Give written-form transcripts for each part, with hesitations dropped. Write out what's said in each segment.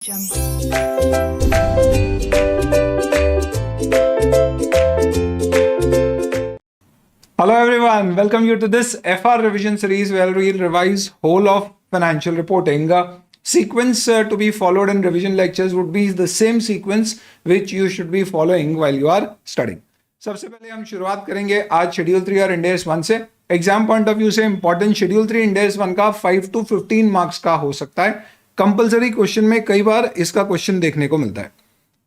Hello everyone, welcome you to this FR revision series where we'll revise whole of financial reporting. Sequence to be followed in revision lectures would be the same sequence which you should be following while you are studying. सबसे पहले हम शुरुआत करेंगे आज schedule 3 और इंडेस 1 से. Exam point of view से important schedule 3 इंडेस 1 का 5 to 15 मार्क्स का हो सकता है. कंपलसरी क्वेश्चन में कई बार इसका क्वेश्चन देखने को मिलता है.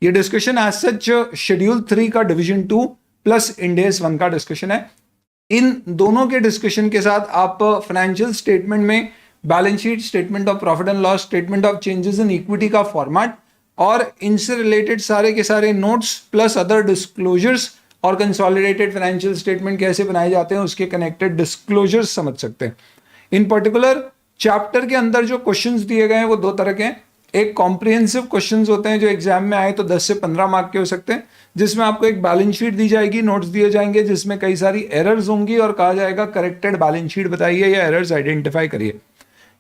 ये डिस्कशन एज सच शेड्यूल 3 का डिवीजन 2 प्लस इंडेस 1 का डिस्कशन है. इन दोनों के डिस्कशन के साथ आप फाइनेंशियल स्टेटमेंट में balance sheet, statement of profit and loss, statement of changes in equity का फॉर्मेट और इनसे रिलेटेड सारे के सारे नोट्स प्लस अदर डिस्क्लोजर्स और कंसोलिडेटेड फाइनेंशियल स्टेटमेंट कैसे बनाए जाते हैं उसके कनेक्टेड डिस्क्लोजर्स समझ सकते हैं. इन पर्टिकुलर चैप्टर के अंदर जो क्वेश्चंस दिए गए हैं वो दो तरह के हैं. एक कॉम्प्रिहेंसिव क्वेश्चंस होते हैं जो एग्जाम में आए तो 10 से 15 मार्क के हो सकते हैं, जिसमें आपको एक बैलेंस शीट दी जाएगी, नोट्स दिए जाएंगे जिसमें कई सारी एरर्स होंगी और कहा जाएगा करेक्टेड बैलेंस शीट बताइए या एरर्स आइडेंटिफाई करिए.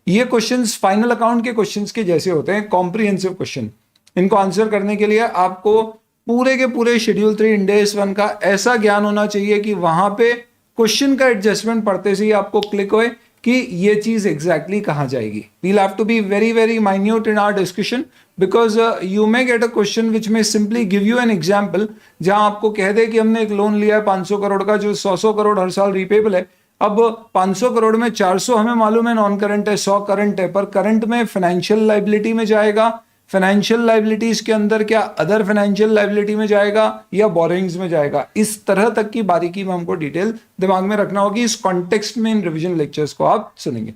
ये क्वेश्चंस फाइनल अकाउंट के क्वेश्चंस के जैसे होते हैं, कॉम्प्रिहेंसिव क्वेश्चन. इनको आंसर करने के लिए आपको पूरे के पूरे शेड्यूल 3 इंडेस 1 का ऐसा ज्ञान होना चाहिए कि वहां पे क्वेश्चन का एडजस्टमेंट पढ़ते से ही आपको क्लिक होए कि ये चीज एग्जैक्टली कहां जाएगी. We'll have to be very very minute in our discussion because you may get a question which में simply give you an example जहां आपको कह दे कि हमने एक लोन लिया है 500 करोड़ का जो 100 करोड़ हर साल रिपेबल है. अब 500 करोड़ में 400 हमें मालूम है नॉन करंट है, 100 करंट है, पर करंट में फाइनेंशियल लाइबिलिटी में जाएगा, फाइनेंशियल लाइबिलिटीज के अंदर क्या अदर फाइनेंशियल लाइबिलिटी में जाएगा या बोरिंग्स में जाएगा. इस तरह तक की बारीकी में हमको डिटेल दिमाग में रखना होगी. इस कॉन्टेक्स्ट में इन रिवीजन लेक्चर्स को आप सुनेंगे.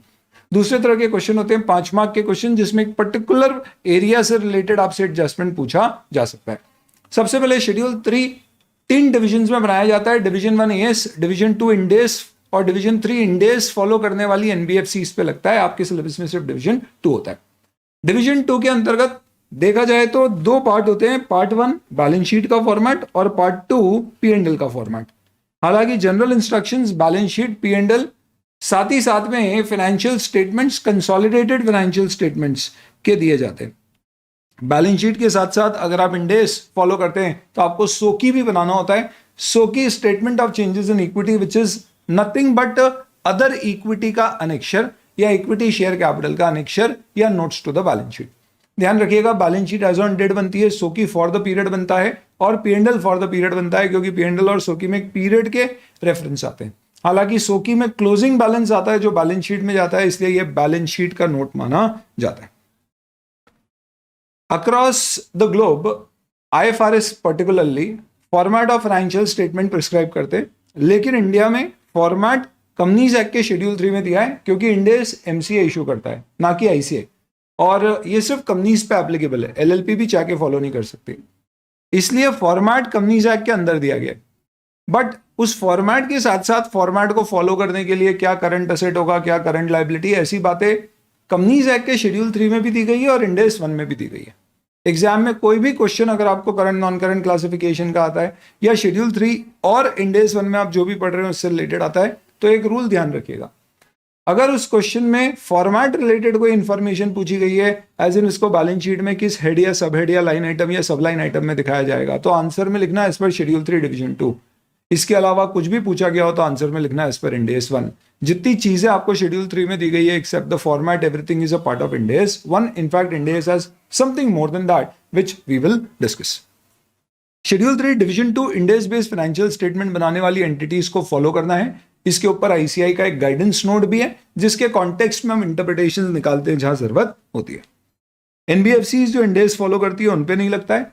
दूसरे तरह के क्वेश्चन होते हैं 5 मार्क के क्वेश्चन जिसमें एक पर्टिकुलर एरिया से रिलेटेड आपसे एडजस्टमेंट पूछा जा सकता है. सबसे पहले शेड्यूल 3 3 डिविजन में बनाया जाता है. डिवीजन 1 एएस, डिवीजन 2 इंडेस और डिवीजन 3 इंडेस फॉलो करने वाली एनबीएफसी इस पे लगता है. आपके सिलेबस में सिर्फ डिवीजन 2 होता है. डिवीजन 2 के अंतर्गत देखा जाए तो 2 पार्ट होते हैं. पार्ट 1 बैलेंस शीट का फॉर्मेट और पार्ट 2 P&L का फॉर्मेट. हालांकि general instructions balance sheet, P&L साथ ही साथ में financial statements, consolidated financial statements के दिए जाते हैं. बैलेंस शीट के साथ साथ अगर आप इंडेस फॉलो करते हैं तो आपको सोकी भी बनाना होता है. सोकी statement of changes in equity which is nothing but other equity का अनेक्शर या इक्विटी शेयर कैपिटल का अनेक्शर या notes to the balance sheet. ध्यान रखिएगा balance sheet as on date बनती है, सोकी फॉर द पीरियड बनता है और P&L फॉर द पीरियड बनता है क्योंकि P&L और सोकी में एक पीरियड के रेफरेंस आते हैं. हालांकि सोकी में क्लोजिंग बैलेंस आता है जो बैलेंस शीट में जाता है, इसलिए यह बैलेंस शीट का नोट माना जाता है. Across the globe IFRS particularly format of financial statement prescribe करते हैं, लेकिन इंडिया में फॉर्मेट कंपनीज एक्ट के शेड्यूल 3 में दिया है क्योंकि इंडेस MCA इशू करता है ना कि ICA, और ये सिर्फ कंपनीज पे एप्लीकेबल है. LLP भी चाह के फॉलो नहीं कर सकती, इसलिए फॉर्मेट कंपनीज एक्ट के अंदर दिया गया. बट उस फॉर्मेट के साथ साथ फॉर्मेट को फॉलो करने के लिए क्या करंट असेट होगा, क्या करंट लाइबिलिटी, ऐसी बातें कंपनीज एक्ट के शेड्यूल 3 में भी दी गई है और इंडेस 1 में भी दी गई है. एग्जाम में कोई भी क्वेश्चन अगर आपको करंट नॉन करंट क्लासिफिकेशन का आता है या शेड्यूल 3 और इंडेस 1 में आप जो भी पढ़ रहे हैं उससे रिलेटेड आता है तो एक रूल ध्यान रखिएगा. अगर उस क्वेश्चन में फॉर्मेट रिलेटेड कोई इंफॉर्मेशन पूछी गई है एज इन इसको बैलेंस शीट में किस हेड या सब हेड या लाइन आइटम या सब लाइन आइटम में दिखाया जाएगा तो आंसर में लिखना एज पर शेड्यूल 3 डिवीजन 2. इसके अलावा कुछ भी पूछा गया हो तो आंसर में लिखना एज पर इंडेस 1. जितनी चीजें आपको शेड्यूल 3 में दी गई है except the format, everything is a part of Ind AS 1. In fact Ind AS has something more than that which we will discuss. Schedule 3 division 2 Ind AS based financial statement बनाने वाली एंटिटीज को फॉलो करना है. इसके ऊपर ICI का एक गाइडेंस नोट भी है जिसके कॉन्टेक्स्ट में हम इंटरप्रिटेशन निकालते हैं जहां जरूरत होती है. NBFCs जो इंडेस फॉलो करती है उन पे नहीं लगता है.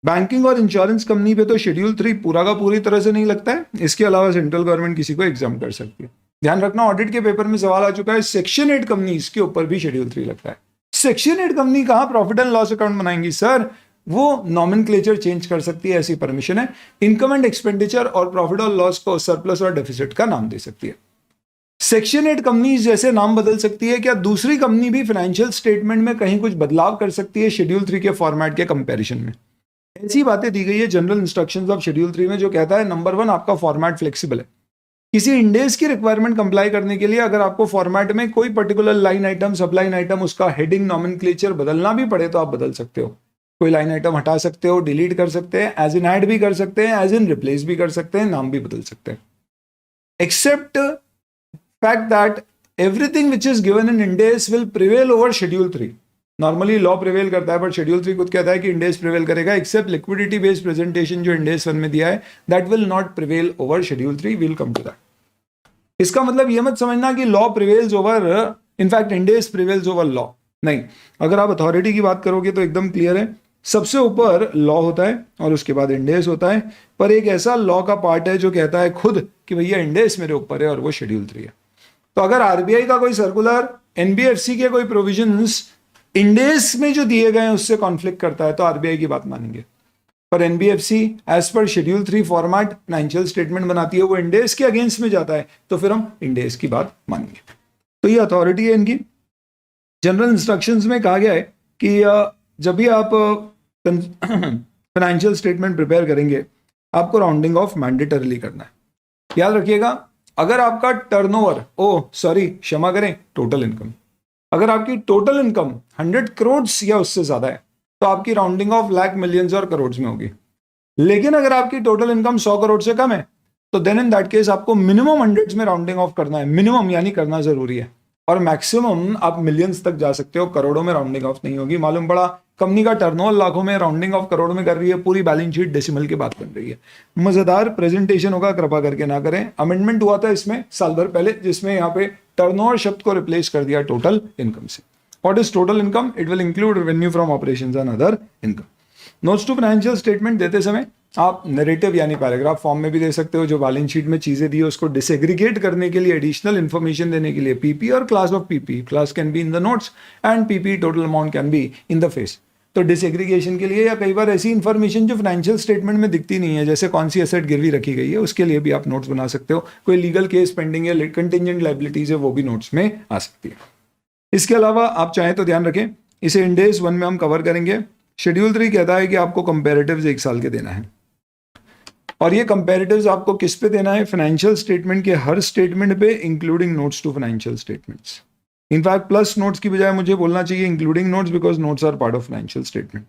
बैंकिंग और इंश्योरेंस कंपनी पे तो शेड्यूल 3 पूरा का पूरी तरह से नहीं लगता है. इसके अलावा सेंट्रल गवर्नमेंट किसी को एग्जाम कर सकती है. ध्यान रखना ऑडिट के पेपर में सवाल आ चुका है, सेक्शन 8 कंपनी इसके ऊपर भी शेड्यूल 3 लगता है. सेक्शन 8 कंपनी कहां प्रॉफिट एंड लॉस अकाउंट बनाएंगी सर? वो नॉमेनक्लेचर चेंज कर सकती है, ऐसी परमिशन है. इनकम एंड एक्सपेंडिचर और प्रॉफिट और लॉस को सरप्लस और डेफिसिट का नाम दे सकती है. सेक्शन 8 कंपनी जैसे नाम बदल सकती है, क्या दूसरी कंपनी भी फाइनेंशियल स्टेटमेंट में कहीं कुछ बदलाव कर सकती है शेड्यूल 3 के फॉर्मेट के कंपैरिजन में? ऐसी बातें दी गई है जनरल इंस्ट्रक्शंस ऑफ शेड्यूल 3 में जो कहता है नंबर 1 आपका फॉर्मेट फ्लेक्सिबल है. किसी इंडेस की रिक्वायरमेंट कंप्लाई करने के लिए अगर आपको फॉर्मेट में कोई पर्टिकुलर लाइन आइटम, सब लाइन आइटम, उसका हेडिंग, नॉमेनक्लेचर बदलना भी पड़े तो आप बदल सकते हो। कोई लाइन आइटम हटा सकते हो, डिलीट कर सकते हैं, एज इन ऐड भी कर सकते हैं, एज इन रिप्लेस भी कर सकते हैं, नाम भी बदल सकते हैं। Except fact that everything which is given in Ind AS will prevail over schedule 3। Normally law prevail करता है, बट शेड्यूल 3 खुद कहता है कि इंडेस प्रिवेल करेगा, एक्सेप्ट लिक्विडिटी बेस्ड प्रेजेंटेशन जो इंडेस 1 में दिया है, that will not prevail over schedule 3। Will come to that. इसका मतलब ये मत समझना कि law prevails over, in fact Ind AS prevails over law, नहीं। अगर आप अथॉरिटी की बात करोगे तो एकदम क्लियर है, सबसे ऊपर लॉ होता है और उसके बाद इंडेस होता है, पर एक ऐसा लॉ का पार्ट है जो कहता है खुद कि भैया इंडेस मेरे ऊपर है और वो शेड्यूल 3 है। तो अगर आरबीआई का कोई सर्कुलर, एनबीएफसी के कोई प्रोविजंस इंडेस में जो दिए गए हैं उससे कॉन्फ्लिक्ट करता है तो आरबीआई की बात मानेंगे। पर NBFC as per schedule 3 format financial statement बनाती है, वो इंडेस के अगेंस्ट में जाता है तो फिर हम इंडेस की बात मानेंगे। तो ये अथॉरिटी है इनकी। जनरल इंस्ट्रक्शंस में कहा गया है कि जब भी आप फाइनेंशियल स्टेटमेंट प्रिपेयर करेंगे आपको राउंडिंग ऑफ मैंडेटरली करना है। याद रखिएगा, अगर आपका टर्नओवर, क्षमा करें, टोटल इनकम, अगर आपकी टोटल इनकम 100 करोड़ या उससे ज्यादा है तो आपकी राउंडिंग ऑफ लाख, मिलियंस और करोड़ में होगी। लेकिन अगर आपकी टोटल इनकम 100 करोड़ से कम है तो देन इन दैट केस आपको मिनिमम हंड्रेड्स में राउंडिंग ऑफ करना है। मिनिमम यानी करना जरूरी है, और मैक्सिमम आप मिलियंस तक जा सकते हो, करोड़ों में राउंडिंग ऑफ नहीं होगी। मालूम पड़ा कंपनी का टर्नओवर लाखों में, राउंडिंग ऑफ करोड़ में कर रही है, पूरी बैलेंस शीट डेसिमल की बात बन रही है। मजेदार प्रेजेंटेशन होगा, कृपा करके ना करें। अमेंडमेंट हुआ था इसमें साल भर पहले, जिसमें यहाँ पे टर्नओवर शब्द को रिप्लेस कर दिया टोटल इनकम से। What is total income? It will include revenue from operations and other income. Notes to financial statement देते समय आप नैरेटिव यानी पैराग्राफ फॉर्म में भी दे सकते हो। जो बैलेंस शीट में चीजें दी है उसको डिसएग्रीगेट करने के लिए, एडिशनल इन्फॉर्मेशन देने के लिए पीपी और class of PP. Class can be in the notes and PP total amount can be in the face. तो डिसएग्रीगेशन के लिए, या कई बार ऐसी इन्फॉर्मेशन जो फाइनेंशियल स्टेटमेंट में दिखती नहीं है, जैसे कौन सी एसेट गिरवी रखी गई है, उसके लिए भी आप नोट्स बना सकते हो। कोई लीगल केस पेंडिंग है, कंटिंजेंट लायबिलिटीज है, वो भी नोट्स में आ सकती है। इसके अलावा आप चाहें तो ध्यान रखें, इसे इंडेस 1 में हम कवर करेंगे। शेड्यूल 3 कहता है कि आपको कंपैरेटिव्स 1 साल के देना है, और ये कंपैरेटिव्स आपको किस पे देना है? फाइनेंशियल स्टेटमेंट के हर स्टेटमेंट पे, including notes to financial statements. In fact plus notes की बजाय मुझे बोलना चाहिए including notes, because notes are part of financial statement.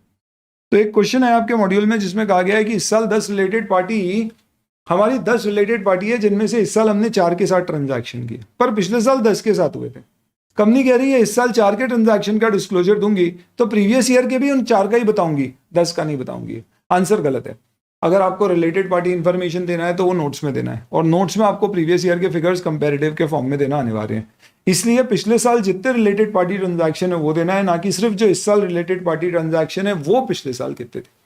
तो एक क्वेश्चन है आपके मॉड्यूल में जिसमें कहा गया है कि इस साल 10 रिलेटेड पार्टी, हमारी 10 रिलेटेड पार्टी है जिनमें से इस साल हमने 4 के साथ ट्रांजैक्शन किए, पर पिछले साल 10 के साथ हुए थे। कंपनी कह रही है इस साल 4 के ट्रांजैक्शन का डिस्क्लोजर दूंगी तो प्रीवियस ईयर के भी उन 4 का ही बताऊंगी, 10 का नहीं बताऊंगी। आंसर गलत है। अगर आपको रिलेटेड पार्टी इंफॉर्मेशन देना है तो वो नोट्स में देना है, और नोट्स में आपको प्रीवियस ईयर के फिगर्स कंपैरेटिव के फॉर्म में देना अनिवार्य है। इसलिए पिछले साल जितने रिलेटेड पार्टी ट्रांजैक्शन है वो देना है, ना कि सिर्फ जो इस साल रिलेटेड पार्टी ट्रांजैक्शन है वो पिछले साल कितने थे।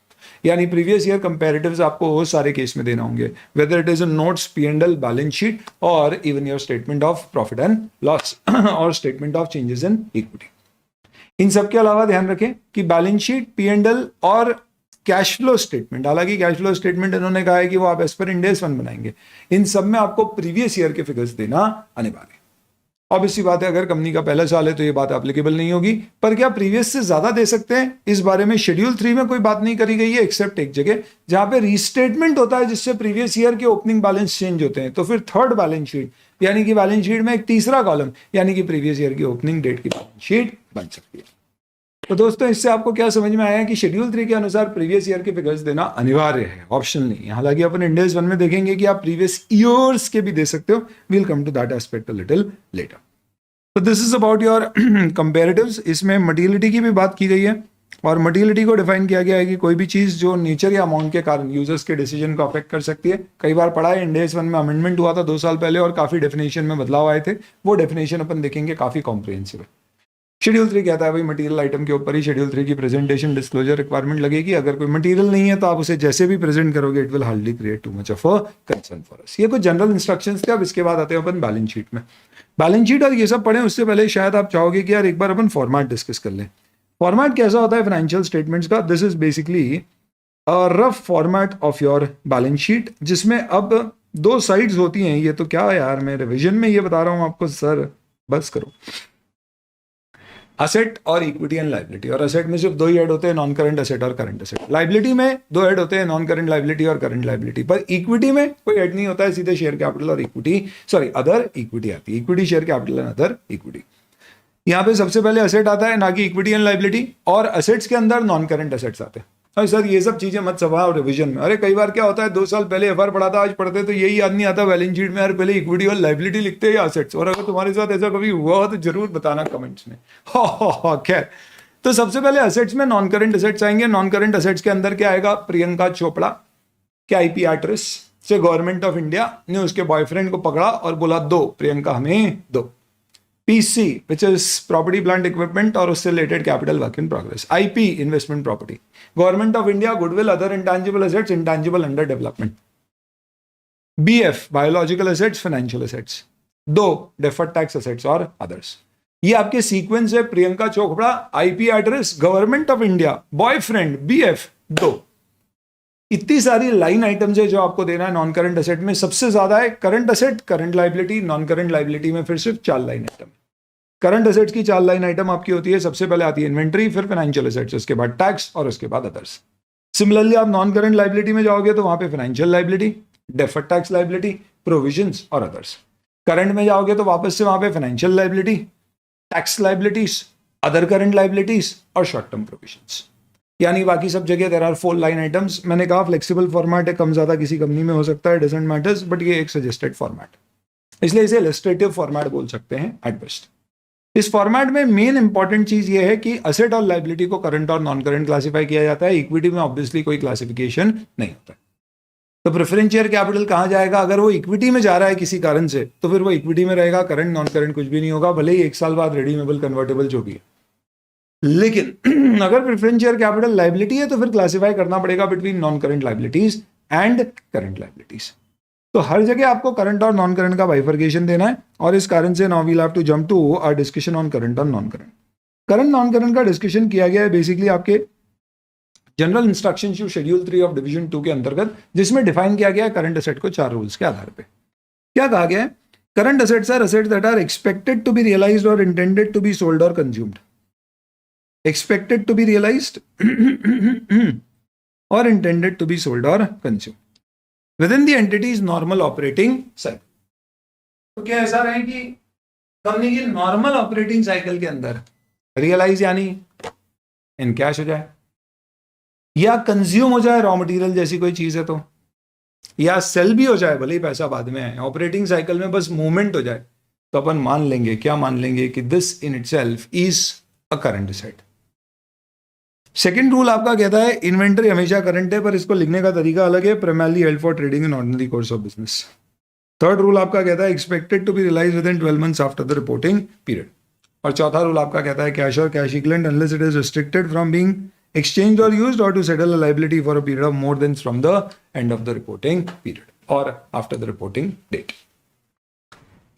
यानी प्रीवियस ईयर कंपैरेटिव्स आपको सारे केस में देना होंगे, whether it is in notes, P&L, balance sheet, और even your statement of profit and loss और statement of changes in equity. इन सब के अलावा ध्यान रखें कि बैलेंस शीट, P&L और कैश फ्लो स्टेटमेंट, हालांकि कैश फ्लो स्टेटमेंट इन्होंने कहा है कि वो आप एज पर इंडेस 1 बनाएंगे, इन सब में आपको प्रीवियस ईयर के फिगर्स देना अनिवार्य है। ऑब्वियसली बात है, अगर कंपनी का पहला साल है तो ये बात एप्लीकेबल नहीं होगी, पर क्या प्रीवियस से ज्यादा दे सकते हैं, इस बारे में शेड्यूल 3 में कोई बात नहीं करी गई है, एक्सेप्ट एक जगह जहां पे रीस्टेटमेंट होता है जिससे प्रीवियस ईयर के ओपनिंग बैलेंस चेंज होते हैं। तो फिर थर्ड बैलेंस शीट, यानी कि बैलेंस शीट में एक तीसरा कॉलम, यानी कि प्रीवियस ईयर की ओपनिंग डेट की बैलेंस शीट बन सकती है। तो दोस्तों, इससे आपको क्या समझ में आया कि शेड्यूल 3 के अनुसार प्रीवियस ईयर के फिगर्स देना अनिवार्य है, ऑप्शनल नहीं है। हालांकि अपन इंडेस 1 में देखेंगे कि आप प्रीवियस ईयर्स के भी दे सकते हो। We'll come to that aspect a little later. तो this is about your comparatives. इसमें मटेरियलिटी की भी बात की गई है, और मटेरियलिटी को डिफाइन किया गया है कि कोई भी चीज जो नेचर या अमाउंट के कारण यूजर्स के डिसीजन को अफेक्ट कर सकती है। कई बार पढ़ा है, इंडेस 1 में अमेंडमेंट हुआ था 2 साल पहले और काफी डेफिनेशन में बदलाव आए थे, वो डेफिनेशन अपन देखेंगे, काफी कॉम्प्रिहेंसिव है। शेड्यूल 3 कहता है भाई मटेरियल आइटम के ऊपर ही शेड्यूल 3 की प्रेजेंटेशन डिस्क्लोजर रिक्वायरमेंट लगेगी। अगर कोई मटेरियल नहीं है तो आप उसे जैसे भी प्रेजेंट करोगे, it will hardly create too much of a concern for us. ये कुछ जनरल इंस्ट्रक्शंस थे। अब इसके बाद आते हैं अपन बैलेंस शीट में। बैलेंस शीट और ये सब पढ़ें उससे पहले शायद आप चाहोगे कि यार एक बार अपन फॉर्मेट डिस्कस कर लें। फॉर्मेट कैसा होता है फाइनेंशियल स्टेटमेंट्स का? This is basically a rough format of your balance sheet, जिसमें अब 2 साइड्स होती हैं। ये तो क्या यार, मैं रिविजन में ये बता रहा हूं आपको, सर बस करो। असेट और इक्विटी एंड लाइबिलिटी, और असेट में सिर्फ दो ही ऐड होते हैं, नॉन करंट असेट और करंट असेट। लाइबिलिटी में दो ऐड होते हैं, नॉन करंट लाइबिलिटी और करंट लाइबिलिटी। पर इक्विटी में कोई ऐड नहीं होता है, सीधे शेयर कैपिटल और इक्विटी, सॉरी अदर इक्विटी आती है, equity share capital and other equity. यहाँ पे सबसे पहले असेट आता है, ना कि इक्विटी एंड लाइबिलिटी, और असेट्स के अंदर नॉन करंट असेट्स आते हैं। और सर ये सब चीजें मत सवाल रिवीजन में, अरे कई बार क्या होता है 2 साल पहले एफआर पढ़ा था, आज पढ़ते तो यही याद नहीं आता बैलेंस शीट में यार पहले इक्विटी और लाइबिलिटी लिखते हैं या असेट्स। और अगर तुम्हारे साथ ऐसा कभी हुआ हो तो जरूर बताना कमेंट्स में। खैर, तो सबसे पहले असेट्स में नॉन करंट असेट्स आएंगे। नॉन करंट असेट्स के अंदर क्या आएगा, प्रियंका चोपड़ा के आईपी एड्रेस से गवर्नमेंट ऑफ इंडिया ने उसके बॉयफ्रेंड को पकड़ा और बोला दो प्रियंका हमें दो। PC which is property plant equipment और उससे related capital work in progress. IP investment property, government of India goodwill other intangible assets intangible under development. BF biological assets financial assets. दो डेफर्ड टैक्स असेट्स और others. ये आपके sequence है, Priyanka Chopra, IP address, government of India, boyfriend, BF, दो। इतनी सारी line items है जो आपको देना है नॉन करंट असेट में। सबसे ज्यादा है current asset, current liability, non current liability में फिर सिर्फ 4 लाइन आइटम। करंट असेट्स की 4 लाइन आइटम आपकी होती है, सबसे पहले आती है इन्वेंट्री, फिर फाइनेंशियल असेट्स, उसके बाद टैक्स और उसके बाद अदर्स। सिमिलरली आप नॉन करंट लाइबिलिटी में जाओगे तो वहां पे financial liability, deferred tax liability, provisions और अदर्स। करंट में जाओगे तो वापस से वहां पे financial liability, tax liabilities, other current liabilities और शॉर्ट टर्म प्रोविजंस। यानी बाकी सब जगह देयर आर 4 लाइन आइटम्स। मैंने कहा फ्लेक्सिबल फॉर्मेट है, कम ज्यादा किसी कंपनी में हो सकता है, डजंट मैटर्स, बट ये एक सजेस्टेड फॉर्मेट, इसलिए इसे इलस्ट्रेटिव फॉर्मेट बोल सकते हैं एट बेस्ट। इस फॉर्मेट में मेन इंपॉर्टेंट चीज ये है कि असेट और लाइबिलिटी को करंट और नॉन करंट क्लासिफाई किया जाता है। इक्विटी में ऑब्वियसली कोई क्लासिफिकेशन नहीं होता। तो प्रेफरेंस शेयर कैपिटल कहां जाएगा, अगर वो इक्विटी में जा रहा है किसी कारण से तो फिर वो इक्विटी में रहेगा, करंट नॉन करंट कुछ भी नहीं होगा, भले ही 1 साल बाद रिडीमेबल कन्वर्टेबल जो भी है। लेकिन अगर प्रेफरेंस शेयर कैपिटल लाइबिलिटी है तो फिर क्लासिफाई करना पड़ेगा between non current liabilities and current liabilities. तो हर जगह आपको करंट और नॉन करंट का बाइफर्केशन देना है, और इस कारण से now we'll have to jump to our discussion on current और non current. Current non current का डिस्कशन किया गया है बेसिकली आपके general instruction schedule 3 of division 2 के अंतर्गत, जिसमें डिफाइन किया गया है करंट असेट को 4 रूल्स के आधार पे। क्या कहा गया है, current assets are assets that are expected to be realised और इंटेंडेड टू बी सोल्ड और consumed. expected to be realized or intended to be sold or consumed within the entity's normal operating cycle। तो क्या ऐसा रहे कि company की normal operating cycle के अंदर रियलाइज यानी इन कैश हो जाए, या कंज्यूम हो जाए रॉ मटेरियल जैसी कोई चीज है तो, या सेल भी हो जाए भले ही पैसा बाद में आए, ऑपरेटिंग साइकिल में बस मूवमेंट हो जाए, तो अपन मान लेंगे, क्या मान लेंगे कि this in itself is a current asset. Second rule आपका कहता है इन्वेंटरी हमेशा करंट है, पर इसको लिखने का तरीका अलग है, primarily held for trading in ordinary course of business. Third rule आपका कहता है expected to be realise within 12 months after the reporting period. और चौथा रूल आपका कहता है कैश और cash equivalent unless it is restricted from being exchanged or used or to settle a liability for a period of more than from the end of the reporting period or after the reporting date।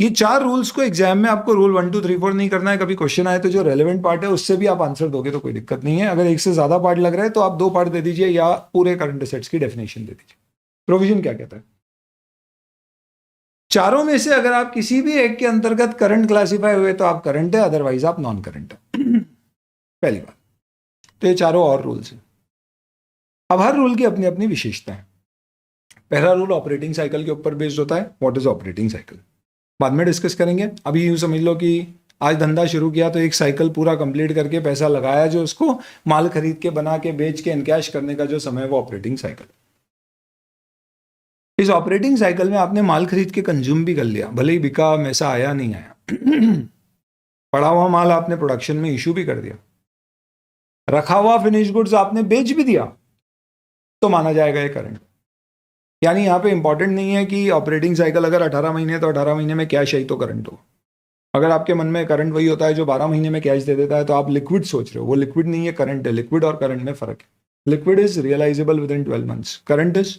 ये 4 rules को exam में आपको rule 1 2 3 4 नहीं करना है। कभी question आए तो जो रेलेवेंट पार्ट है उससे भी आप आंसर दोगे तो कोई दिक्कत नहीं है। अगर एक से ज्यादा पार्ट लग रहा है तो आप 2 पार्ट दे दीजिए या पूरे करंट असेट्स की डेफिनेशन दे दीजिए। प्रोविजन क्या कहता है, चारों में से अगर आप किसी भी एक के अंतर्गत करंट क्लासिफाई हुए तो आप करंट है, अदरवाइज आप नॉन करंट है। पहली बात तो ये चारों और रूल्स हैं। अब हर रूल की अपनी अपनी विशेषता है। पहला रूल ऑपरेटिंग साइकिल के ऊपर बेस्ड होता है। व्हाट इज ऑपरेटिंग साइकिल बाद में डिस्कस करेंगे। अभी यूं समझ लो कि आज धंधा शुरू किया तो एक साइकिल पूरा कंप्लीट करके पैसा लगाया, जो उसको माल खरीद के बना के बेच के इनकैश करने का जो समय है वो ऑपरेटिंग साइकिल। इस ऑपरेटिंग साइकिल में आपने माल खरीद के कंज्यूम भी कर लिया, भले ही बिका, पैसा आया नहीं आया, पड़ा हुआ माल आपने प्रोडक्शन में इशू भी कर दिया, रखा हुआ फिनिश गुड्स आपने बेच भी दिया, तो माना जाएगा ये करंट। यानी यहाँ पे इंपॉर्टेंट नहीं है कि ऑपरेटिंग साइकिल अगर 18 महीने है तो 18 महीने में कैश है तो करंट हो। अगर आपके मन में करंट वही होता है जो 12 महीने में कैश दे देता है तो आप लिक्विड सोच रहे हो, वो लिक्विड नहीं है, करंट है। लिक्विड और करंट में फर्क है। Liquid is realisable within 12 months, current is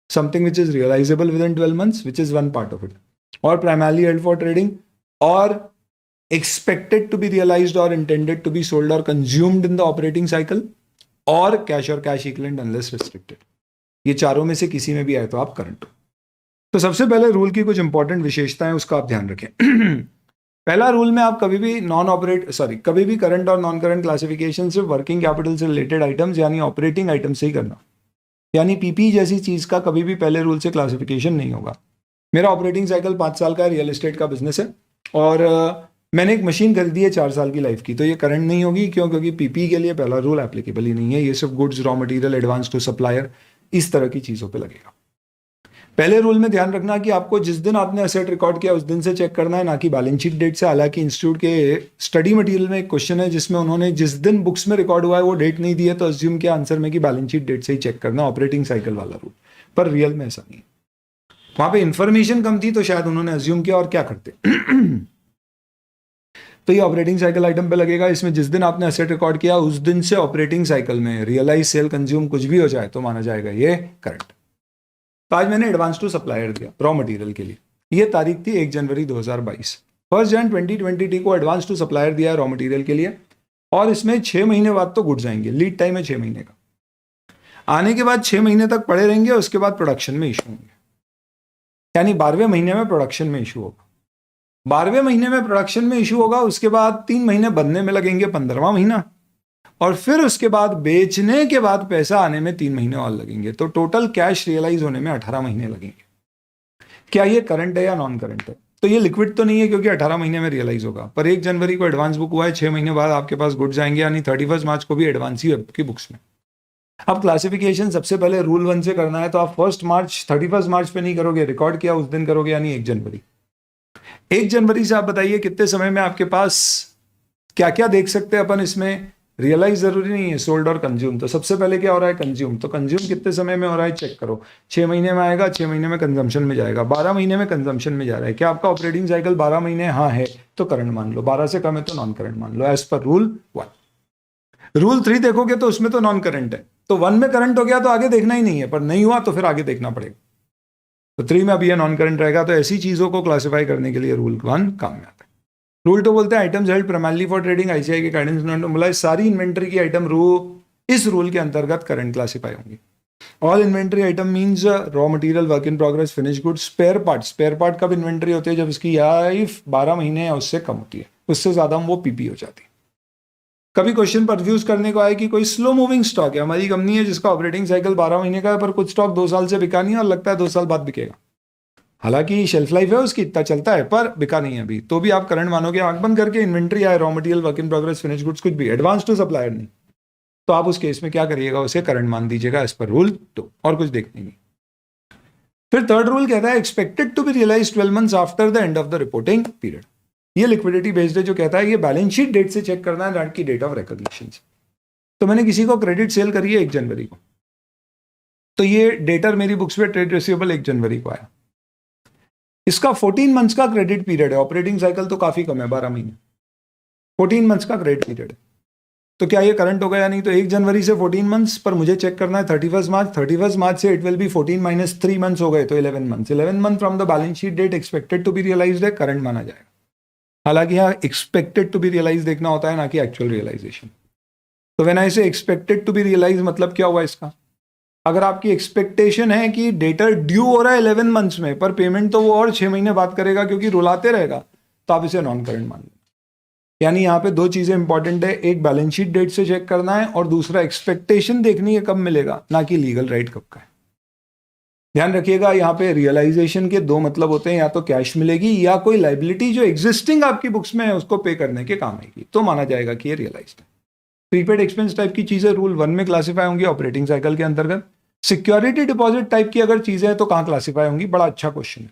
something which is realisable within 12 months, which is one part of it, और प्राइमरली हेल्ड फॉर ट्रेडिंग और expected to be realized or intended to be sold or consumed in the operating cycle, और cash और cash equivalent unless restricted। ये चारों में से किसी में भी आए तो आप करंट हो। तो सबसे पहले रूल की कुछ इंपॉर्टेंट विशेषताएं उसका आप ध्यान रखें। पहला रूल में आप कभी भी करंट और नॉन करंट क्लासिफिकेशन सिर्फ वर्किंग कैपिटल से रिलेटेड आइटम्स यानी ऑपरेटिंग आइटम से ही करना, यानी पीपी जैसी चीज का कभी भी पहले रूल से क्लासिफिकेशन नहीं होगा। मेरा ऑपरेटिंग साइकिल 5 साल का रियल एस्टेट का बिजनेस है और मैंने एक मशीन खरीदी है 4 साल की लाइफ की, तो ये करंट नहीं होगी। क्यों? क्योंकि पीपी के लिए पहला रूल एप्लीकेबल ही नहीं है, ये सिर्फ goods, raw material, advance to supplier, इस तरह की चीजों पे लगेगा। पहले रूल में ध्यान रखना कि आपको जिस दिन आपने असेट रिकॉर्ड किया उस दिन से चेक करना है, ना कि बैलेंस शीट डेट से। हालांकि इंस्टीट्यूट के स्टडी मटेरियल में एक क्वेश्चन है जिसमें उन्होंने जिस दिन बुक्स में रिकॉर्ड हुआ है वो डेट नहीं दी है, तो अज्यूम किया आंसर में कि बैलेंस शीट डेट से ही चेक करना, ऑपरेटिंग साइकिल वाला रूल। पर रियल में ऐसा नहीं है, वहां पे इंफॉर्मेशन कम थी तो शायद उन्होंने अज्यूम किया, और क्या करते तो ये ऑपरेटिंग साइकिल आइटम पे लगेगा। इसमें जिस दिन आपने असेट रिकॉर्ड किया उस दिन से ऑपरेटिंग साइकिल में रियलाइज, सेल, कंज्यूम कुछ भी हो जाए तो माना जाएगा ये करंट। तो आज मैंने एडवांस टू सप्लायर दिया रॉ मटेरियल के लिए, ये तारीख थी 1 जनवरी 2022। 1 जनवरी 2020 को एडवांस टू सप्लायर दिया है रॉ मटेरियल के लिए, और इसमें 6 महीने बाद तो गुड्स आएंगे, लीड टाइम है 6 महीने का। आने के बाद 6 महीने तक पड़े रहेंगे, उसके बाद प्रोडक्शन में इशू होंगे, यानी 12वें महीने में प्रोडक्शन में इशू होगा। 12वें महीने में प्रोडक्शन में इशू होगा, उसके बाद 3 महीने बनने में लगेंगे, 15वां महीना, और फिर उसके बाद बेचने के बाद पैसा आने में 3 महीने और लगेंगे, तो टोटल कैश रियलाइज होने में 18 महीने लगेंगे। क्या ये करंट है या नॉन करंट है? तो ये लिक्विड तो नहीं है क्योंकि 18 महीने में रियलाइज होगा, पर 1 जनवरी को एडवांस बुक हुआ है, 6 महीने बाद आपके पास गुड्स आएंगे, यानी 31 मार्च को भी एडवांस ही आपकी बुक्स में। अब क्लासिफिकेशन सबसे पहले रूल 1 से करना है, तो आप 31 मार्च पे नहीं करोगे, रिकॉर्ड किया उस दिन करोगे, यानी 1 जनवरी। 1 जनवरी से आप बताइए कितने समय में आपके पास क्या क्या देख सकते हैं अपन इसमें। रियलाइज जरूरी नहीं है, सोल्ड और कंज्यूम। तो सबसे पहले क्या हो रहा है? कंज्यूम। तो कंज्यूम कितने समय में हो रहा है चेक करो। 6 महीने में आएगा, 6 महीने में कंजम्पशन में जाएगा, 12 महीने में कंजम्पशन में जा रहा है। क्या आपका ऑपरेटिंग साइकिल 12 महीने? हाँ है, तो करंट मान लो। 12 से कम है तो नॉन करंट मान लो, एज पर रूल 1। रूल 3 देखोगे तो उसमें तो नॉन करंट है, तो 1 में करंट हो गया तो आगे देखना ही नहीं है, पर नहीं हुआ तो फिर आगे देखना पड़ेगा। तो 3 में अभी यह नॉन करंट रहेगा। तो ऐसी चीजों को क्लासिफाई करने के लिए रूल 1 काम में आता है। रूल 2 बोलते हैं items held primarily for trading, ICI के गाइडेंस में बोला सारी इन्वेंट्री की आइटम इस रूल के अंतर्गत करंट क्लासिफाई होंगी। All inventory item means raw material, work in progress, finish goods, spare part. Spare part कब इन्वेंट्री होती है? जब इसकी लाइफ 12 महीने या उससे कम होती है, उससे ज्यादा वो पीपी हो जाती है। कभी क्वेश्चन परफ्यूज करने को आए कि कोई स्लो मूविंग स्टॉक है, हमारी कंपनी है जिसका ऑपरेटिंग साइकिल 12 महीने का है, पर कुछ स्टॉक 2 साल से बिका नहीं है और लगता है 2 साल बाद बिकेगा। हालांकि शेल्फ लाइफ है उसकी, इतना चलता है, पर बिका नहीं है अभी, तो भी आप करंट मानोगे। आंख बंद करके इन्वेंट्री आए, raw material, work in progress, finish goods, कुछ भी एडवांस टू सप्लायर नहीं, तो आप उस केस में क्या करिएगा? उसे करंट मान दीजिएगा एज पर रूल 2, और कुछ देखने नहीं। फिर थर्ड रूल कहता है expected to be realise 12 months after the end of the reporting period. ये लिक्विडिटी बेस्ड है, जो कहता है ये बैलेंस शीट डेट से चेक करना है, नॉट की डेट ऑफ रिकॉग्निशन से। तो मैंने किसी को क्रेडिट सेल करी है 1 जनवरी को, तो ये डेटर मेरी बुक्स में ट्रेड रिसीवेबल 1 जनवरी को आया। इसका 14 मंथ्स का क्रेडिट पीरियड है, ऑपरेटिंग साइकिल तो काफी कम है, 12 महीने, 14 मंथ्स का क्रेडिट पीरियड है। तो क्या ये करंट होगा या नहीं? तो 1 जनवरी से 14 मंथ्स, पर मुझे चेक करना है 31 मार्च। 31 मार्च से it will be 14 minus 3 months हो गए, तो 11 months. 11 month from the balance sheet date expected to be realised है, करंट माना जाएगा। हालांकि यहाँ एक्सपेक्टेड टू बी रियलाइज देखना होता है, ना कि एक्चुअल रियलाइजेशन। तो व्हेन आई से एक्सपेक्टेड टू बी रियलाइज, मतलब क्या हुआ इसका? अगर आपकी एक्सपेक्टेशन है कि डेटर ड्यू हो रहा है 11 मंथ्स में, पर पेमेंट तो वो और 6 महीने बाद करेगा क्योंकि रुलाते रहेगा, तो आप इसे नॉन करंट मान लो। यानी यहाँ पे 2 चीजें इंपॉर्टेंट है, एक बैलेंस शीट डेट से चेक करना है, और दूसरा एक्सपेक्टेशन देखनी है कब मिलेगा, ना कि लीगल राइट कब का है। ध्यान रखिएगा, यहाँ पे रियलाइजेशन के 2 मतलब होते हैं, या तो कैश मिलेगी या कोई लाइबिलिटी जो एग्जिस्टिंग आपकी बुक्स में है उसको पे करने के काम आएगी, तो माना जाएगा कि ये रियलाइज्ड है। प्रीपेड एक्सपेंस टाइप की चीजें रूल 1 में क्लासिफाई होंगी ऑपरेटिंग साइकिल के अंतर्गत। सिक्योरिटी डिपॉजिट टाइप की अगर चीजें हैं तो कहां क्लासिफाई होंगी? बड़ा अच्छा क्वेश्चन है।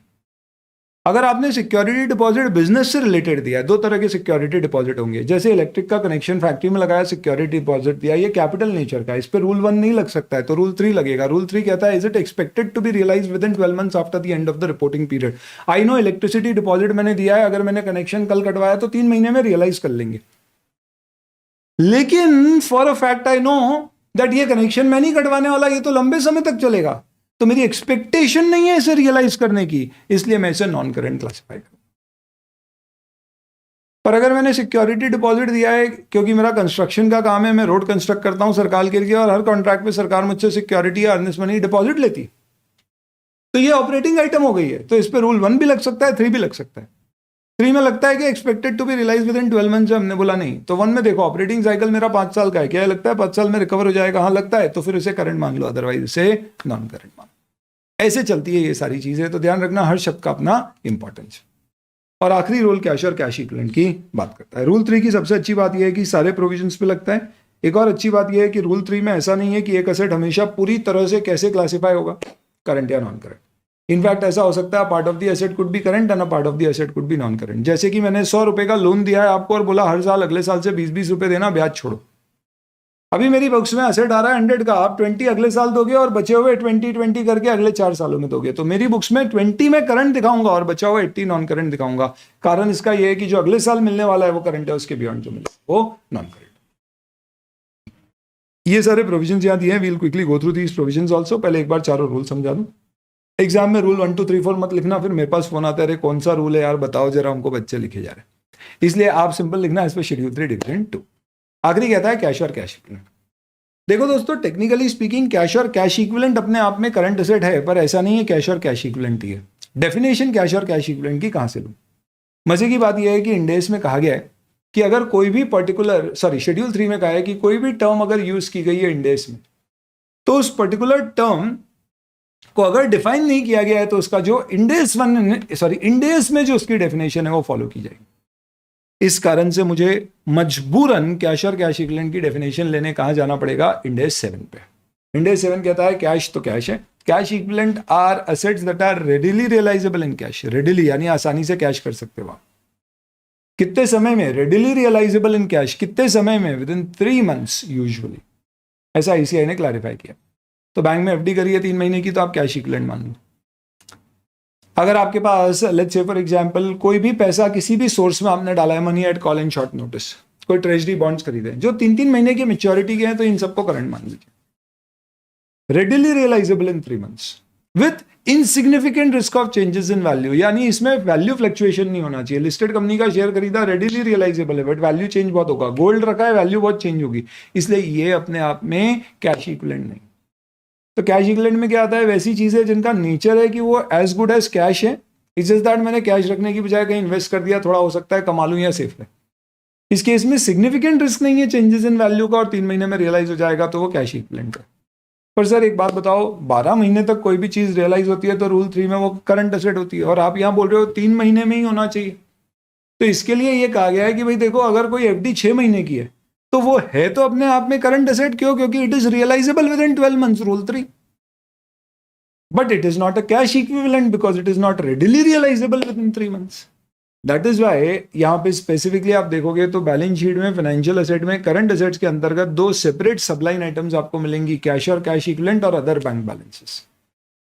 अगर आपने सिक्योरिटी डिपॉजिट बिजनेस से रिलेटेड दिया है, 2 तरह के सिक्योरिटी डिपॉजिट होंगे। जैसे इलेक्ट्रिक का कनेक्शन फैक्ट्री में लगाया, सिक्योरिटी डिपॉजिट दिया, ये कैपिटल नेचर का, इस पे रूल 1 नहीं लग सकता है, तो रूल 3 लगेगा। रूल 3 कहता है is it expected to be realise within 12 months after the end of the reporting period. I know electricity deposit मैंने दिया है, अगर मैंने कनेक्शन कल कटवाया तो 3 महीने में रियलाइज कर लेंगे, लेकिन for a fact I know that ये कनेक्शन मैं नहीं कटवाने वाला, ये तो लंबे समय तक चलेगा, तो मेरी एक्सपेक्टेशन नहीं है इसे रियलाइज करने की, इसलिए मैं इसे नॉन करंट क्लासिफाई करूं। पर अगर मैंने सिक्योरिटी डिपॉजिट दिया है, क्योंकि मेरा कंस्ट्रक्शन का काम है, मैं रोड कंस्ट्रक्ट करता हूं सरकार के लिए, और हर कॉन्ट्रैक्ट में सरकार मुझसे सिक्योरिटी या अर्नेस्ट मनी डिपॉजिट लेती, तो ये ऑपरेटिंग आइटम हो गई है, तो इस पर रूल 1 भी लग सकता है, 3 भी लग सकता है। 3 में लगता है कि expected to be realise within 12 months, हमने बोला नहीं। तो 1 में देखो ऑपरेटिंग साइकिल मेरा 5 साल का है, क्या लगता है 5 साल में रिकवर हो जाएगा? हाँ लगता है, तो फिर उसे करंट मान लो, अदरवाइज उसे नॉन करंट मान लो। ऐसे चलती है ये सारी चीजें, तो ध्यान रखना हर शब्द का अपना इंपॉर्टेंस। और आखिरी रूल कैश और कैश इक्विवेलेंट की बात करता है। रूल 3 की सबसे अच्छी बात यह है कि सारे प्रोविजंस पे लगता है। एक और अच्छी बात यह है कि रूल 3 में ऐसा नहीं है कि एक असेट हमेशा पूरी तरह से कैसे क्लासिफाई होगा, करंट या नॉन करंट। इनफैक्ट ऐसा हो सकता है part of the asset could be current and part of the asset could be non current. जैसे कि मैंने 100 रुपए का लोन दिया है आपको और बोला हर साल अगले साल से 20-20 रुपए देना, ब्याज छोड़ो। अभी मेरी बुक्स में एसेट आ रहा है 100 का, आप 20 अगले साल दोगे और बचे हुए 20 करके अगले 4 सालों में दोगे। तो मेरी बुक्स में 20 में करंट दिखाऊंगा और बचा हुआ 80 नॉन करंट दिखाऊंगा। कारण इसका यह है कि जो अगले साल मिलने वाला है वो करंट है, उसके बियॉन्ड जो मिले वो नॉन करंट। ये सारे प्रोविजंस यहाँ दिए हैं, वील क्विकली गो थ्रू दीस प्रोविजंस आल्सो। पहले एक बार चारों रूल समझा दूं। एग्जाम में रूल 1 2 3 4 मत लिखना, फिर मेरे पास फोन आता है अरे कौन सा रूल है यार बताओ जरा, हमको बच्चे लिखे जा रहे। इसलिए आप सिंपल लिखना इस पर शेड्यूल 3 डिविडेंड 2। आखिरी कहता है कैश और कैश इक्विवेलेंट। देखो दोस्तों, टेक्निकली स्पीकिंग कैश और कैश इक्विवेलेंट अपने आप में करंट एसेट है, पर ऐसा नहीं है कैश और कैश इक्विवेलेंट ही है। डेफिनेशन कैश और कैश इक्विवेलेंट की कहां से लूं? मजे की बात यह है कि इंडेस में कहा गया है कि अगर कोई भी पर्टिकुलर शेड्यूल 3 में कहा है कि कोई भी टर्म अगर यूज की गई है इंडेस में, तो उस पर्टिकुलर टर्म को अगर डिफाइन नहीं किया गया है तो उसका जो इंडेस में जो उसकी डेफिनेशन है वो फॉलो की जाएगी। इस कारण से मुझे मजबूरन कैश और कैश इक्विवेलेंट की डेफिनेशन लेने कहां जाना पड़ेगा? इंडेस 7 पे। इंडेस 7 कहता है कैश तो कैश है, cash equivalent are assets that are readily realisable in cash. Readily यानी आसानी से कैश कर सकते हो आप। कितने समय में? रेडिली रियलाइजेबल इन कैश कितने समय में? विद इन 3 मंथ्स यूजुअली, ऐसा आईसीआई ने क्लैरिफाई किया। तो बैंक में एफडी करी है 3 महीने की, तो आप कैश इक्विवेलेंट मान लो। अगर आपके पास लेट्स से फॉर एग्जांपल कोई भी पैसा किसी भी सोर्स में आपने डाला है, money at call and short notice, कोई ट्रेजरी बॉन्ड्स खरीदे जो 3-3 महीने की मेच्योरिटी के हैं, तो इन सबको करंट मान लीजिए। Readily realisable in 3 months with insignificant risk of changes in value, यानी इसमें वैल्यू फ्लक्चुएशन नहीं होना चाहिए। लिस्टेड कंपनी का शेयर खरीदा, रेडिली रियलाइजेबल है, बट वैल्यू चेंज बहुत होगा। गोल्ड रखा है, वैल्यू बहुत चेंज होगी, इसलिए ये अपने आप में कैश इक्विवेलेंट नहीं। तो कैश इक्विवेलेंट में क्या आता है? वैसी चीजें जिनका नेचर है कि वो एज गुड एज कैश है, इट्स जस्ट दैट मैंने कैश रखने की बजाय कहीं इन्वेस्ट कर दिया, थोड़ा हो सकता है कमा लूं या सेफ है। इस केस में सिग्निफिकेंट रिस्क नहीं है चेंजेस इन वैल्यू का और 3 महीने में रियलाइज हो जाएगा, तो वो कैश इक्विवेलेंट है। पर सर एक बात बताओ, 12 महीने तक कोई भी चीज रियलाइज होती है तो रूल 3 में वो करंट एसेट होती है, और आप यहां बोल रहे हो 3 महीने में ही होना चाहिए। तो इसके लिए ये कहा गया है कि भाई देखो, अगर कोई एफडी 6 महीने की है तो वो है तो अपने आप में करंट एसेट। क्यों? क्योंकि it is realisable within 12 months, rule 3। But it is not a cash equivalent because it is not readily realizable within 3 months. That is why यहाँ पे स्पेसिफिकली आप देखोगे तो बैलेंस शीट में फाइनेंशियल एसेट में current assets के अंतर्गत 2 separate सबलाइन items आपको मिलेंगी, कैश और कैश इक्विवेलेंट और अदर बैंक बैलेंसेस।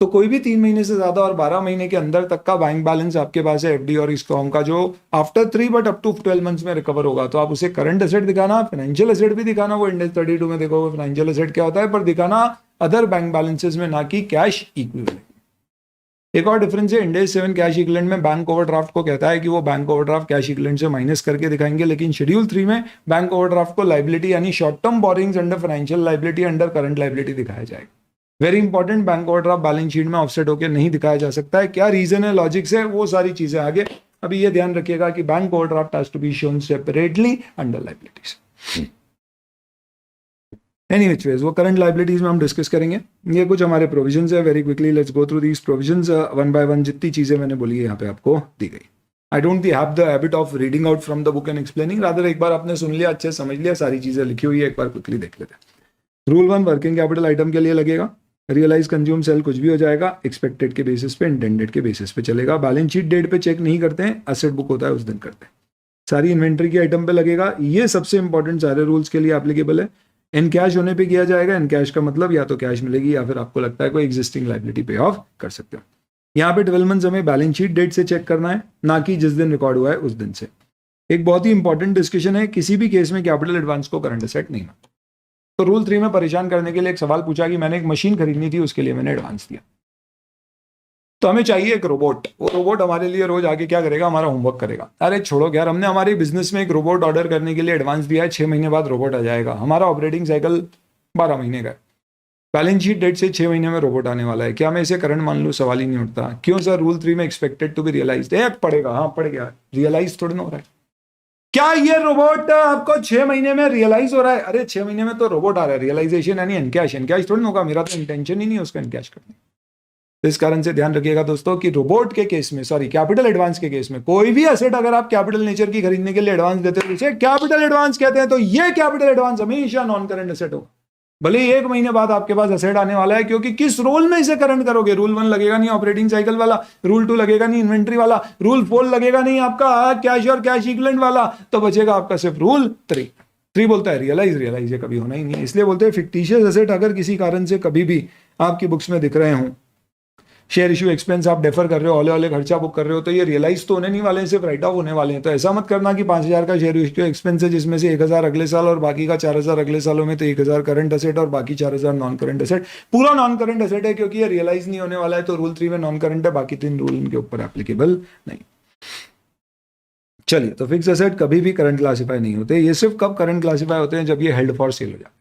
तो कोई भी 3 महीने से ज्यादा और 12 महीने के अंदर तक का बैंक बैलेंस आपके पास है एफडी और स्टॉक का, जो after 3 but up to 12 months में रिकवर होगा, तो आप उसे करंट एसेट दिखाना, फाइनेंशियल एसेट भी दिखाना, वो इंडेक्स 32 में देखो फाइनेंशियल एसेट क्या होता है, पर दिखाना अदर बैंक बैलेंसेस में, ना कि कैश इक्विवेलेंट। एक और डिफरेंस है, इंडेस 7 कैश इक्विवेलेंट में बैंक ओवरड्राफ्ट को कहता है कि वो बैंक ओवरड्राफ्ट कैश इक्विवेलेंट से माइनस करके दिखाएंगे, लेकिन शेड्यूल 3 में बैंक ओवरड्राफ्ट को लाइबिलिटी यानी short term borrowings under financial liability under current liability दिखाया जाएगा। Very important, bank overdraft balance sheet में ऑफसेट होकर नहीं दिखाया जा सकता है। क्या रीजन है, लॉजिक्स है, वो सारी चीजें आगे। अभी ये ध्यान रखिएगा कि bank overdraft has to be shown separately under liabilities. Any which ways वो करंट लाइबिलिटीज में हम डिस्कस करेंगे। ये कुछ हमारे प्रोविजंस है, very quickly let's go through these provisions one by one. जितनी चीजें मैंने बोली है यहाँ पे आपको दी गई। I don't have the habit of reading out from the book and explaining, rather एक बार आपने सुन लिया, अच्छे समझ लिया, सारी चीजें लिखी हुई है, एक बार क्विकली देख लेते हैं। रूल 1 वर्किंग कैपिटल आइटम के लिए लगेगा, रियलाइज कंज्यूम सेल कुछ भी हो जाएगा, एक्सपेक्टेड के बेसिस पे, इंटेंडेड के बेसिस पे चलेगा। बैलेंस शीट डेट पे चेक नहीं करते हैं, एसेट बुक होता है उस दिन करते हैं। सारी इन्वेंट्री के आइटम पे लगेगा, ये सबसे इंपॉर्टेंट सारे रूल्स के लिए एप्लीकेबल है। इन कैश होने पे किया जाएगा, इन कैश का मतलब या तो कैश मिलेगी या फिर आपको लगता है कोई एग्जिस्टिंग लाइबिलिटी पे ऑफ कर सकते हो। यहाँ पे 12 मंथ्स हमें बैलेंस शीट डेट से चेक करना है, ना कि जिस दिन रिकॉर्ड हुआ है उस दिन से। एक बहुत ही इंपॉर्टेंट डिस्कशन है, किसी भी केस में कैपिटल एडवांस को करंट एसेट नहीं मानते। तो रूल 3 में परेशान करने के लिए एक सवाल पूछा कि मैंने एक मशीन खरीदनी थी, उसके लिए मैंने एडवांस दिया, तो हमें चाहिए एक रोबोट। वो रोबोट हमारे लिए रोज आके क्या करेगा, हमारा होमवर्क करेगा। अरे छोड़ो यार, हमने हमारे बिजनेस में एक रोबोट ऑर्डर करने के लिए एडवांस दिया है, 6 महीने बाद रोबोट आ जाएगा, हमारा ऑपरेटिंग साइकिल 12 महीने का है। बैलेंस शीट डेट से 6 महीने में रोबोट आने वाला है, क्या मैं इसे करंट मान लूं? सवाल ही नहीं उठता। क्यों सर? रूल 3 में एक्सपेक्टेड टू बी रियलाइज्ड है, पड़ेगा। हाँ पड़ गया, रियलाइज थोड़ा ना हो रहा है। क्या ये रोबोट आपको 6 महीने में रियलाइज हो रहा है? अरे 6 महीने में तो रोबोट आ रहा है, रियलाइजेशन यानी एनकैश, एनकैश थोड़ी ना होगा, मेरा तो इंटेंशन ही नहीं है उसका एनकैश करने। तो इस कारण से ध्यान रखिएगा दोस्तों कि रोबोट के केस में, सॉरी कैपिटल एडवांस के केस में, कोई भी एसेट अगर आप कैपिटल नेचर की खरीदने के लिए एडवांस देते हो, इसे कैपिटल एडवांस कहते हैं। तो ये कैपिटल एडवांस हमेशा नॉन करंट एसेट होगा, भले ही 1 महीने बाद आपके पास एसेट आने वाला है, क्योंकि किस रोल में इसे करंट करोगे? रूल 1 लगेगा नहीं ऑपरेटिंग साइकिल वाला, रूल 2 लगेगा नहीं इन्वेंट्री वाला, रूल 4 लगेगा नहीं आपका कैश और कैश इक्विवेलेंट वाला, तो बचेगा आपका सिर्फ रूल 3 बोलता है रियलाइज, रियलाइज ये कभी होना ही नहीं है। इसलिए बोलते हैं फिक्टिशियस एसेट अगर किसी कारण से कभी भी आपकी बुक्स में दिख रहे हों, शेयर इशू एक्सपेंस आप डेफर कर रहे हो, औले खर्चा बुक कर रहे हो, तो ये रियलाइज तो होने नहीं वाले हैं, सिर्फ राइट ऑफ होने वाले हैं। तो ऐसा मत करना कि 5,000 का शेयर इशू एक्सपेंस है जिसमें से 1,000 अगले साल और बाकी का 4,000 अगले सालों में, तो 1,000 करंट एसेट और बाकी 4,000 नॉन करंट एसेट। पूरा नॉन करंट एसेट है क्योंकि ये रियलाइज नहीं होने वाला है, तो रूल 3 में नॉन करंट है, बाकी 3 रूल इनके ऊपर एप्लीकेबल नहीं। चलिए, तो फिक्स एसेट कभी भी करंट क्लासीफाई नहीं होते। ये सिर्फ कब करंट क्लासीफाई होते हैं? जब ये हेल्ड फॉर सेल हो जाए।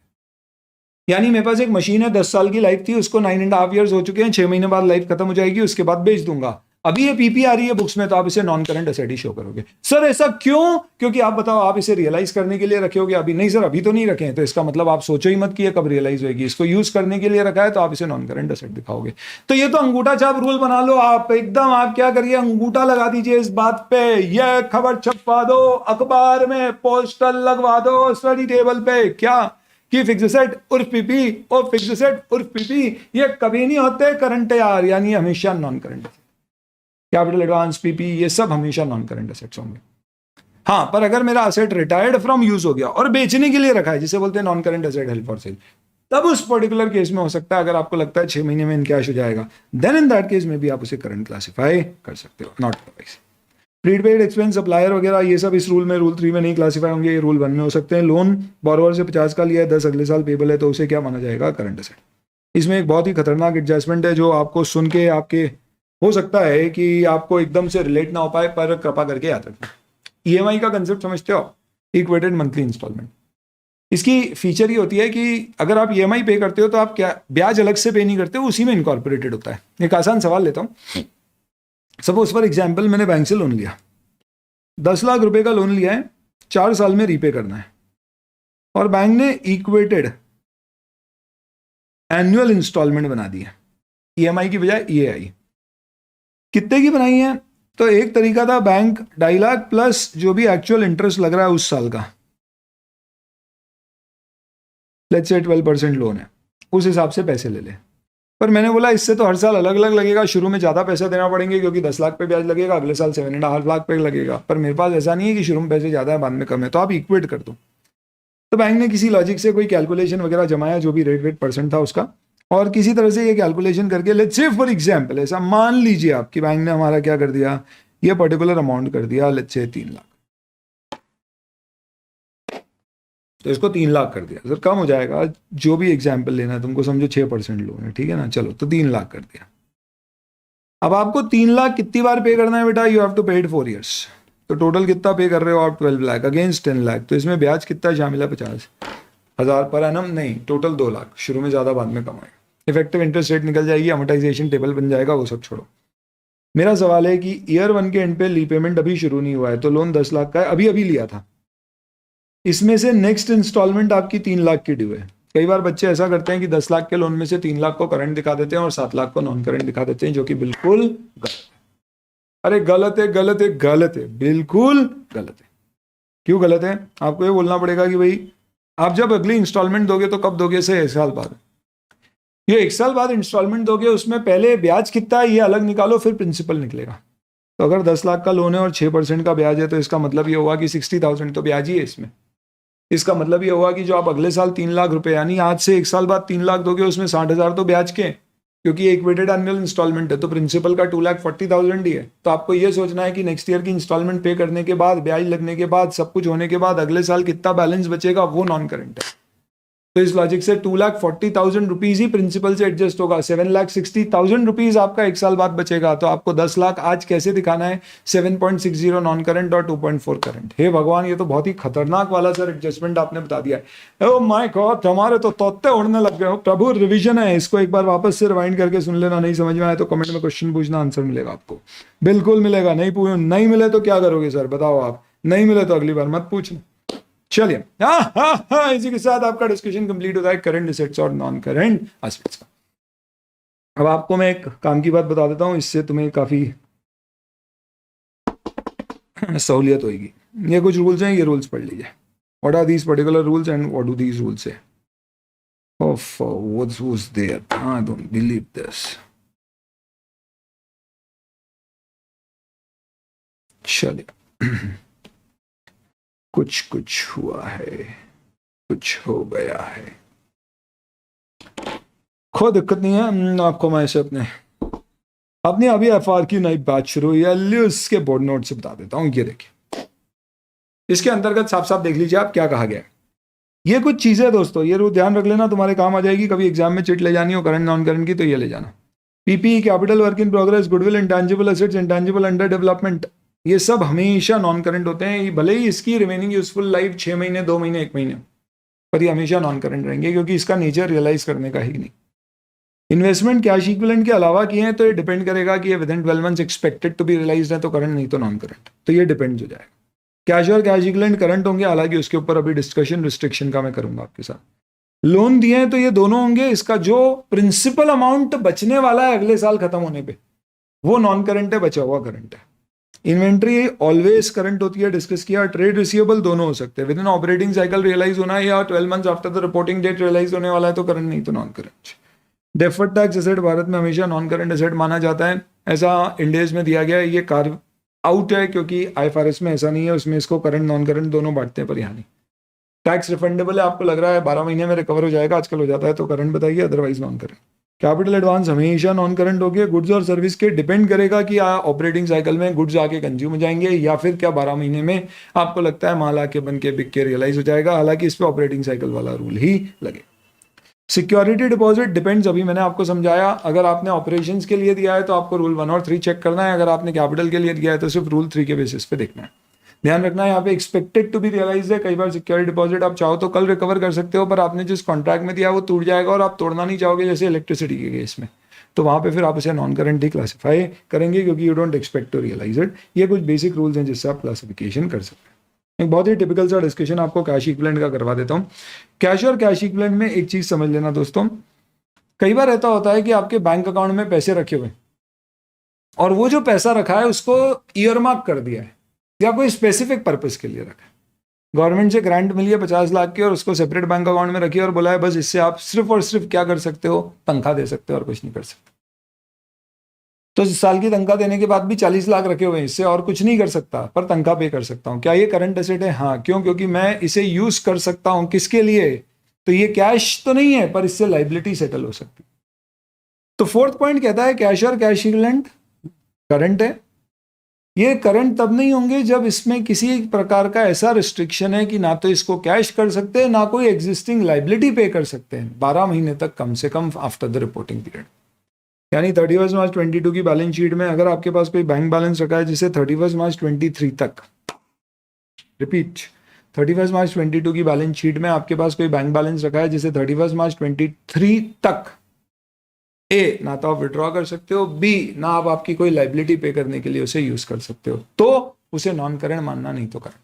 यानी मेरे पास एक मशीन है, 10 साल की लाइफ थी, उसको 9.5 ईयर्स हो चुके हैं, 6 महीने बाद लाइफ खत्म हो जाएगी, उसके बाद बेच दूंगा। अभी ये पीपी आ रही है बुक्स में, तो आप इसे नॉन करंट एसेट ही शो करोगे। सर ऐसा क्यों? क्योंकि आप बताओ, आप इसे रियलाइज करने के लिए रखे होगे? अभी नहीं सर, अभी तो नहीं रखे हैं, तो इसका मतलब आप सोचो ही मत कि कब रियलाइज होगी। इसको यूज करने के लिए रखा है, तो आप इसे नॉन करंट एसेट दिखाओगे। तो ये तो अंगूठा छाप रूल बना लो आप एकदम। आप क्या करिए, अंगूठा लगा दीजिए इस बात पे, यह खबर छपवा दो, अखबार में पोस्टर लगवा दो, स्टडी टेबल पे, क्या कि फिक्स एसेट उर्फ पीपी और फिक्स एसेट उर्फ पीपी ये कभी नहीं होते करंट यार, यानी हमेशा non current. Capital advance, PP, ये सब हमेशा नॉन करंट एसेट्स होंगे। हाँ, पर अगर मेरा एसेट रिटायर्ड फ्रॉम यूज हो गया और बेचने के लिए रखा है, जिसे बोलते हैं non current asset held for sale, तब उस पर्टिकुलर केस में हो सकता है, अगर आपको लगता है 6 महीने में इनकैश हो जाएगा, देन इन दैट केस में भी आप उसे करंट क्लासीफाई कर सकते हो, not otherwise. Prepaid expense, supplier वगैरह, ये सब इस रूल में, रूल 3 में नहीं क्लासीफाई होंगे, ये रूल 1 में हो सकते हैं। लोन बोरोवर से 50 का लिया है, 10 अगले साल पेबल है, तो उसे क्या माना जाएगा? Current asset. इसमें एक बहुत ही खतरनाक एडजस्टमेंट है जो आपको सुन के आपके हो सकता है कि आपको एकदम से रिलेट ना हो पाए, पर कृपा करके याद रखना। ईएमआई का कंसेप्ट समझते हो? Equated monthly instalment. इसकी फीचर ये होती है कि अगर आप ईएमआई पे करते हो तो आप क्या ब्याज अलग से पे नहीं करते हो, उसी में इनकॉर्पोरेटेड होता है। एक आसान सवाल लेता हूँ। सपोज फॉर एग्जाम्पल मैंने बैंक से लोन लिया, 10 लाख रुपए का लोन लिया है, 4 साल में रीपे करना है, और बैंक ने इक्वेटेड एनुअल इंस्टॉलमेंट बना दी है, ईएमआई की बजाय ईएआई। कितने की बनाई है? तो एक तरीका था बैंक 2.5 लाख प्लस जो भी एक्चुअल इंटरेस्ट लग रहा है उस साल का, लेट्स से 12% लोन है, उस हिसाब से पैसे ले ले। पर मैंने बोला इससे तो हर साल अलग अलग लगेगा, शुरू में ज़्यादा पैसा देना पड़ेंगे क्योंकि 10 लाख पे ब्याज लगेगा, अगले साल 7.5 लाख पे लगेगा। पर मेरे पास ऐसा नहीं है कि शुरू में पैसे ज़्यादा है बाद में कम है, तो आप इक्वेट कर दो। तो बैंक ने किसी लॉजिक से कोई कैलकुलेशन वगैरह जमाया, जो भी रेट परसेंट था उसका, और किसी तरह से ये कैलकुलेशन करके, लेट्स से फॉर एग्जाम्पल ऐसा मान लीजिए आप कि बैंक ने हमारा क्या कर दिया, ये पर्टिकुलर अमाउंट कर दिया, लेट्स से 3 लाख, तो इसको 3 लाख कर दिया। सर कम हो जाएगा, जो भी एग्जाम्पल लेना है तुमको, समझो 6% लोन है, ठीक है ना, चलो तो 3 लाख कर दिया। अब आपको 3 लाख कितनी बार पे करना है बेटा? यू हैव टू पे इट 4 ईयर्स। तो टोटल कितना पे कर रहे हो आप? 12 लाख अगेंस्ट 10 लाख। तो इसमें ब्याज कितना शामिल है? 50,000 पर एनम नहीं, टोटल 2 लाख, शुरू में ज़्यादा बाद में कम आएगा। इफेक्टिव इंटरेस्ट रेट निकल जाएगी, अमोर्टाइजेशन टेबल बन जाएगा, वो सब छोड़ो। मेरा सवाल है कि ईयर 1 के एंड पे रीपेमेंट अभी शुरू नहीं हुआ है, तो लोन 10 लाख का है, अभी अभी लिया था, इसमें से नेक्स्ट इंस्टॉलमेंट आपकी 3 लाख की ड्यू है। कई बार बच्चे ऐसा करते हैं कि 10 लाख के लोन में से 3 लाख को करंट दिखा देते हैं और 7 लाख को नॉन करंट दिखा देते हैं, जो कि बिल्कुल गलत है। अरे गलत है, गलत है, गलत है, बिल्कुल गलत है। क्यों गलत है? आपको ये बोलना पड़ेगा कि भाई आप जब अगली इंस्टॉलमेंट दोगे तो कब दोगे? से 1 साल बाद। ये 1 साल बाद इंस्टॉलमेंट दोगे, उसमें पहले ब्याज कितना है ये अलग निकालो, फिर प्रिंसिपल निकलेगा। तो अगर 10 लाख का लोन है और 6% का ब्याज है, तो इसका मतलब ये होगा कि 60,000 तो ब्याज ही है इसमें। इसका मतलब ये होगा कि जो आप अगले साल 3 लाख रुपए, यानी आज से 1 साल बाद 3 लाख दोगे, उसमें 60,000 तो ब्याज के, क्योंकि एक वेटेड एनुअल इंस्टॉलमेंट है, तो प्रिंसिपल का 2,40,000 ही है। तो आपको ये सोचना है कि नेक्स्ट ईयर की इंस्टॉलमेंट पे करने के बाद, ब्याज लगने के बाद, सब कुछ होने के बाद अगले साल कितना बैलेंस बचेगा, वो नॉन करंट है। तो इस लॉजिक से 2,40,000 रुपीज ही प्रिंसिपल से एडजस्ट होगा, 7,60,000 रुपीज आपका एक साल बाद बचेगा। तो आपको 10 लाख आज कैसे दिखाना है, 7.60 नॉन करंट और 2.4 करंट। हे भगवान, ये तो बहुत ही खतरनाक वाला सर एडजस्टमेंट आपने बता दिया है। ओ माय गॉड, हमारे तो तोते उड़ने लग गए हो प्रभु। रिवीजन है, इसको एक बार वापस से रिवाइंड करके सुन लेना। नहीं समझ में आया तो कमेंट में क्वेश्चन पूछना, आंसर मिलेगा आपको, बिल्कुल मिलेगा। नहीं मिले तो क्या करोगे सर, बताओ आप। नहीं मिले तो अगली बार मत पूछना। चलिए, इसी के साथ आपका डिस्कशन कंप्लीट होता है करंट एसेट्स और नॉन करंट एसेट्स का। अब आपको मैं एक काम की बात बता देता हूं, इससे तुम्हें काफी सहूलियत होगी। ये कुछ रूल्स हैं, ये रूल्स पढ़ लीजिए। What are these particular rules and what do these rules say? What was there? I don't believe this. चलिए, कुछ हुआ है, कुछ हो गया है, कोई दिक्कत नहीं है। आपको मैं ऐसे अपनी अभी एफआर की नई बैच शुरू हुई है, उसके बोर्ड नोट से बता देता हूं। ये देखिए, इसके अंतर्गत साफ साफ देख लीजिए आप क्या कहा गया है। ये कुछ चीजें दोस्तों, ये ध्यान रख लेना, तुम्हारे काम आ जाएगी। कभी एग्जाम में चिट ले जानी हो करंट नॉन करंट की तो ये ले जाना। PP, capital work in progress, goodwill, intangible assets, intangible under development, ये सब हमेशा नॉन करंट होते हैं। भले ही इसकी रिमेनिंग यूजफुल लाइफ 6 महीने, 2 महीने, 1 महीने, पर ये हमेशा नॉन करंट रहेंगे क्योंकि इसका नेचर रियलाइज करने का ही नहीं। इन्वेस्टमेंट कैश इक्विवेलेंट के अलावा किए हैं तो ये डिपेंड करेगा कि ये within 12 months expected to be realised है तो करंट, नहीं तो नॉन करंट। तो ये डिपेंड हो जाएगा। कैश और कैश इक्विवेलेंट करंट होंगे, हालांकि उसके ऊपर अभी डिस्कशन रिस्ट्रिक्शन का मैं करूंगा आपके साथ। लोन दिए हैं तो ये दोनों होंगे। इसका जो प्रिंसिपल अमाउंट बचने वाला है अगले साल खत्म होने पे, वो नॉन करंट है, बचा हुआ करंट है। इन्वेंट्री ऑलवेज करंट होती है, डिस्कस किया। ट्रेड रिसीवेबल दोनों हो सकते हैं, within operating cycle realise होना है या 12 months after the reporting date realise होने वाला है तो करंट, नहीं तो non current. Deferred tax asset Bharat में हमेशा नॉन करंट एसेट माना जाता है, ऐसा इंडेज में दिया गया है। ये कार्व आउट है क्योंकि आईएफआरएस में ऐसा नहीं है, उसमें इसको करंट नॉन करंट दोनों बांटते हैं, पर यहाँ नहीं। टैक्स रिफंडेबल है, आपको लग रहा है 12 महीने में रिकवर हो जाएगा, आजकल हो जाता है तो करंट बताइए, otherwise non current. Capital advance हमेशा नॉन करंट हो गया। गुड्स और सर्विस के डिपेंड करेगा कि ऑपरेटिंग साइकिल में गुड्स आके कंज्यूम हो जाएंगे या फिर क्या 12 महीने में आपको लगता है माल आके बन के बिक के रियलाइज हो जाएगा, हालांकि इस पे ऑपरेटिंग साइकिल वाला रूल ही लगे। सिक्योरिटी डिपॉजिट डिपेंड्स, अभी मैंने आपको समझाया। अगर आपने ऑपरेशंस के लिए दिया है तो आपको रूल 1 और 3 चेक करना है, अगर आपने कैपिटल के लिए दिया है तो सिर्फ रूल 3 के बेसिस पे देखना है। ध्यान रखना है यहाँ पे एक्सपेक्टेड टू बी रियलाइज है। कई बार सिक्योरिटी डिपॉजिट आप चाहो तो कल रिकवर कर सकते हो, पर आपने जिस कॉन्ट्रैक्ट में दिया वो टूट जाएगा और आप तोड़ना नहीं चाहोगे, जैसे इलेक्ट्रिसिटी के केस में, तो वहां पे फिर आप इसे नॉन करंट ही क्लासिफाई करेंगे क्योंकि you don't expect to realise it. ये कुछ बेसिक रूल्स हैं जिससे आप क्लासिफिकेशन कर सकते हैं। एक बहुत ही टिपिकल सा डिस्कशन आपको कैश इक्विवेलेंट का करवा देता हूँ। कैश और कैश इक्विवेलेंट में एक चीज समझ लेना दोस्तों, कई बार ऐसा होता है कि आपके बैंक अकाउंट में पैसे रखे हुए और वो जो पैसा रखा है उसको ईयरमार्क कर दिया है या कोई स्पेसिफिक पर्पस के लिए रखा है। गवर्नमेंट से ग्रांट मिली है 50 लाख की और उसको सेपरेट बैंक अकाउंट में रखी है और बोला है बस इससे आप सिर्फ और सिर्फ क्या कर सकते हो, तनख्वाह दे सकते हो और कुछ नहीं कर सकते। तो इस साल की तनख्वाह देने के बाद भी 40 लाख रखे हुए हैं, इससे और कुछ नहीं कर सकता पर तनख्वाह पे कर सकता हूँ। क्या ये करंट एसेट है? हाँ। क्यों? क्योंकि मैं इसे यूज कर सकता हूँ। किसके लिए? तो ये कैश तो नहीं है पर इससे लाइबिलिटी सेटल हो सकती है। तो फोर्थ पॉइंट कहता है कैश और कैश इक्विवेलेंट करंट है। ये करंट तब नहीं होंगे जब इसमें किसी प्रकार का ऐसा रिस्ट्रिक्शन है कि ना तो इसको कैश कर सकते हैं ना कोई एग्जिस्टिंग लाइबिलिटी पे कर सकते हैं 12 महीने तक कम से come after the reporting period. यानी 31 मार्च 22 की बैलेंस शीट में अगर आपके पास कोई बैंक बैलेंस रखा है जिसे 31 मार्च 23 तक, रिपीट, 31 मार्च 22 की बैलेंस शीट में आपके पास कोई बैंक बैलेंस रखा है जिसे 31 मार्च 23 तक ए ना तो आप विड्रॉ कर सकते हो, बी ना आप आपकी कोई लाइबिलिटी पे करने के लिए उसे यूज कर सकते हो, तो उसे नॉन करंट मानना, नहीं तो करंट।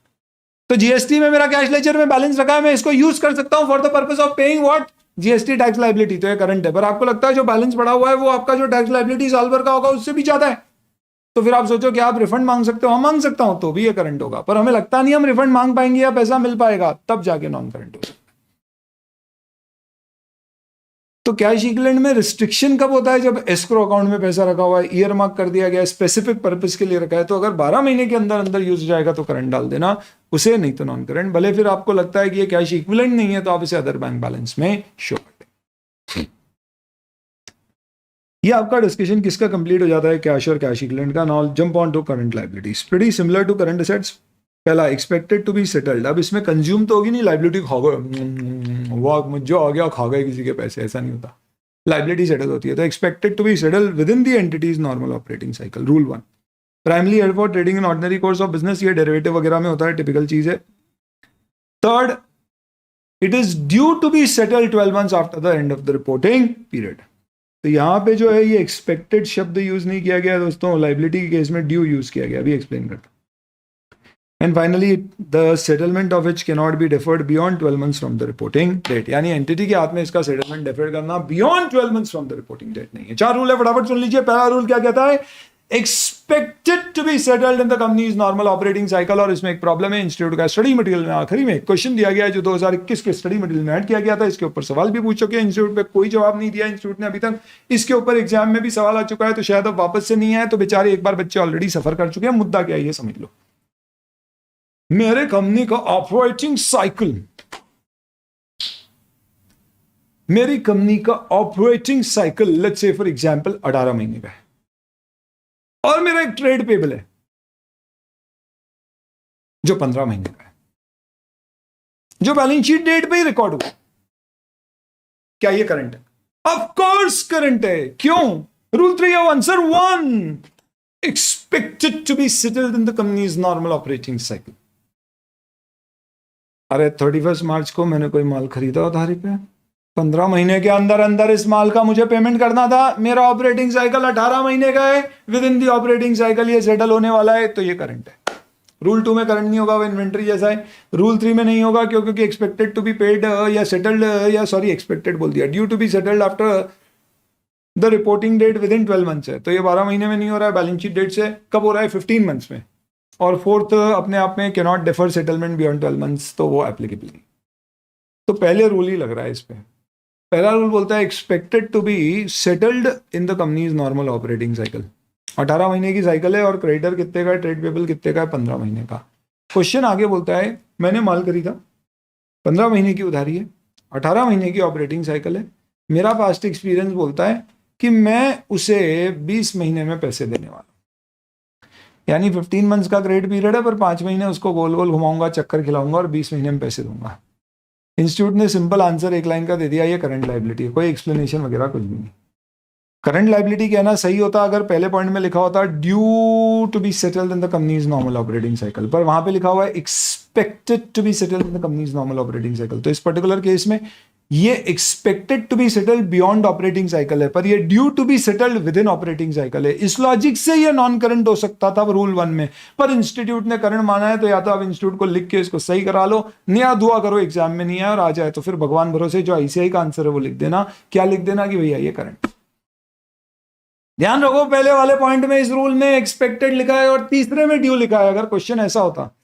तो जीएसटी में मेरा कैश लेजर में बैलेंस रखा है, मैं इसको यूज कर सकता हूं for the purpose of paying what, GST tax liability, तो ये करंट है। पर आपको लगता है जो बैलेंस पड़ा हुआ है वो आपका जो टैक्स लाइबिलिटी साल भर का होगा उससे भी ज्यादा है, तो फिर आप सोचो कि आप रिफंड मांग सकते हो। हम मांग सकता हूं तो भी ये करंट होगा, पर हमें लगता नहीं हम रिफंड मांग पाएंगे या पैसा मिल पाएगा, तब जाके नॉन करंट होगा। तो कैश इक्विवेलेंट में रिस्ट्रिक्शन कब होता है? जब एस्क्रो अकाउंट में पैसा रखा हुआ है, ईयर मार्क कर दिया गया है, स्पेसिफिक पर्पस के लिए रखा है, तो अगर 12 महीने के अंदर अंदर यूज हो जाएगा तो करंट डाल देना उसे, नहीं तो नॉन करंट। भले फिर आपको लगता है कि ये कैश इक्विवेलेंट नहीं है तो आप इसे अदर बैंक बैलेंस में शो कर दें। ये आपका डिस्कशन किसका कंप्लीट हो जाता है? कैश और कैश इक्विवेलेंट का। Now jump on to current liabilities, pretty similar to current assets. पहला एक्सपेक्टेड टू बी सेटल्ड, अब इसमें कंज्यूम तो होगी नहीं, लाइबिलिटी खा गए, वो मुझे आ गया खा गए किसी के पैसे, ऐसा नहीं होता, लाइबिलिटी सेटल होती है। तो expected to be settle within the entity's normal operating cycle. Rule 1, primarily held for trading in ordinary course of business, ये डेरिवेटिव वगैरह में होता है, टिपिकल चीज है। Third, it is due to be settle 12 months after the end of the reporting period. तो यहां पे जो है ये एक्सपेक्टेड शब्द यूज नहीं किया गया दोस्तों, लाइबिलिटी के केस में ड्यू यूज किया गया, अभी एक्सप्लेन करता हूं। And finally the settlement of which can not be deferred beyond 12 months from the reporting date, यानी एंटिटी के हाथ में इसका सेटलमेंट डिफर करना beyond 12 months from the reporting date नहीं है। 4 रूल है, फटाफट सुन लीजिए। पहला रूल क्या कहता है, expected to be settled in the company's normal operating cycle. और इसमें एक प्रॉब्लम है, इंस्टीट्यूट का स्टडी मटेरियल में आखिरी में क्वेश्चन दिया गया है जो 2021 के स्टडी मटेरियल में ऐड किया गया था, इसके ऊपर सवाल भी पूछ चुके हैं, इंस्टीट्यूट पे कोई जवाब नहीं दिया इंस्टीट्यूट ने अभी तक, इसके ऊपर एग्जाम में भी सवाल आ चुका है, तो शायद अब वापस से नहीं आए, तो बेचारे एक बार बच्चे ऑलरेडी सफर कर चुके हैं। मुद्दा क्या है ये समझ लो, मेरे कंपनी का ऑपरेटिंग साइकिल, मेरी कंपनी का operating cycle let's say for example 18 महीने का है, और मेरा एक ट्रेड पेबल है जो 15 महीने का है, जो बैलेंस शीट डेट पे ही रिकॉर्ड हुआ। क्या ये करंट है? ऑफ कोर्स करंट है। क्यों? Rule 3 of answer 1, expected to be settled in the company's normal operating cycle. अरे 31 मार्च को मैंने कोई माल खरीदा उधारी पे, 15 महीने के अंदर अंदर इस माल का मुझे पेमेंट करना था, मेरा ऑपरेटिंग साइकिल 18 महीने का है, with in the operating cycle ये सेटल होने वाला है, तो ये करंट है। रूल 2 में करंट नहीं होगा, वो इन्वेंट्री जैसा है। रूल 3 में नहीं होगा क्योंकि एक्सपेक्टेड टू बी पेड या सेटल्ड, या सॉरी एक्सपेक्टेड बोल दिया, due to be settled after the reporting date within 12 months है, तो ये 12 महीने में नहीं हो रहा है, बैलेंस शीट डेट से कब हो रहा है? 15 months में। और फोर्थ अपने आप में can not differ settlement beyond 12 months, तो वो एप्लीकेबल नहीं। तो पहले रूल ही लग रहा है इस पे। पहला रूल बोलता है expected to be settled in the company's normal operating cycle. 18 महीने की साइकिल है, और क्रेडिटर कितने का है, ट्रेड पेबल कितने का है, 15 महीने का। क्वेश्चन आगे बोलता है मैंने माल खरीदा, 15 महीने की उधारी है, 18 महीने की ऑपरेटिंग साइकिल है, मेरा पास्ट एक्सपीरियंस बोलता है कि मैं उसे 20 महीने में पैसे देने वाला हूं, यानी 15 months का क्रेडिट पीरियड है, पर 5 महीने उसको गोल गोल घुमाऊंगा, चक्कर खिलाऊंगा, और 20 महीने में पैसे दूंगा। इंस्टीट्यूट ने सिंपल आंसर एक लाइन का दे दिया, ये करंट लायबिलिटी है, कोई एक्सप्लेनेशन वगैरह कुछ भी नहीं। करंट लायबिलिटी कहना सही होता अगर पहले पॉइंट में लिखा होता due to be settled in the company's normal operating cycle, पर वहां पे लिखा हुआ है expected to be settled in the company's normal operating cycle. तो इस पर्टिकुलर केस में ये expected to be settled beyond operating cycle है, पर ये due to be settled within operating cycle है। इस लॉजिक से ये नॉन करंट हो सकता था रूल 1 में, पर इंस्टीट्यूट ने करंट माना है, तो या तो आप इंस्टीट्यूट को लिख के इसको सही करा लो, नया दुआ करो एग्जाम में नहीं आए और आ जाए तो फिर भगवान भरोसे जो आईसीआई का आंसर है वो लिख देना। क्या लिख देना कि भैया ये करंट। ध्यान रखो पहले वाले पॉइंट में इस रूल में एक्सपेक्टेड लिखा है और तीसरे में ड्यू लिखा है। अगर क्वेश्चन ऐसा होता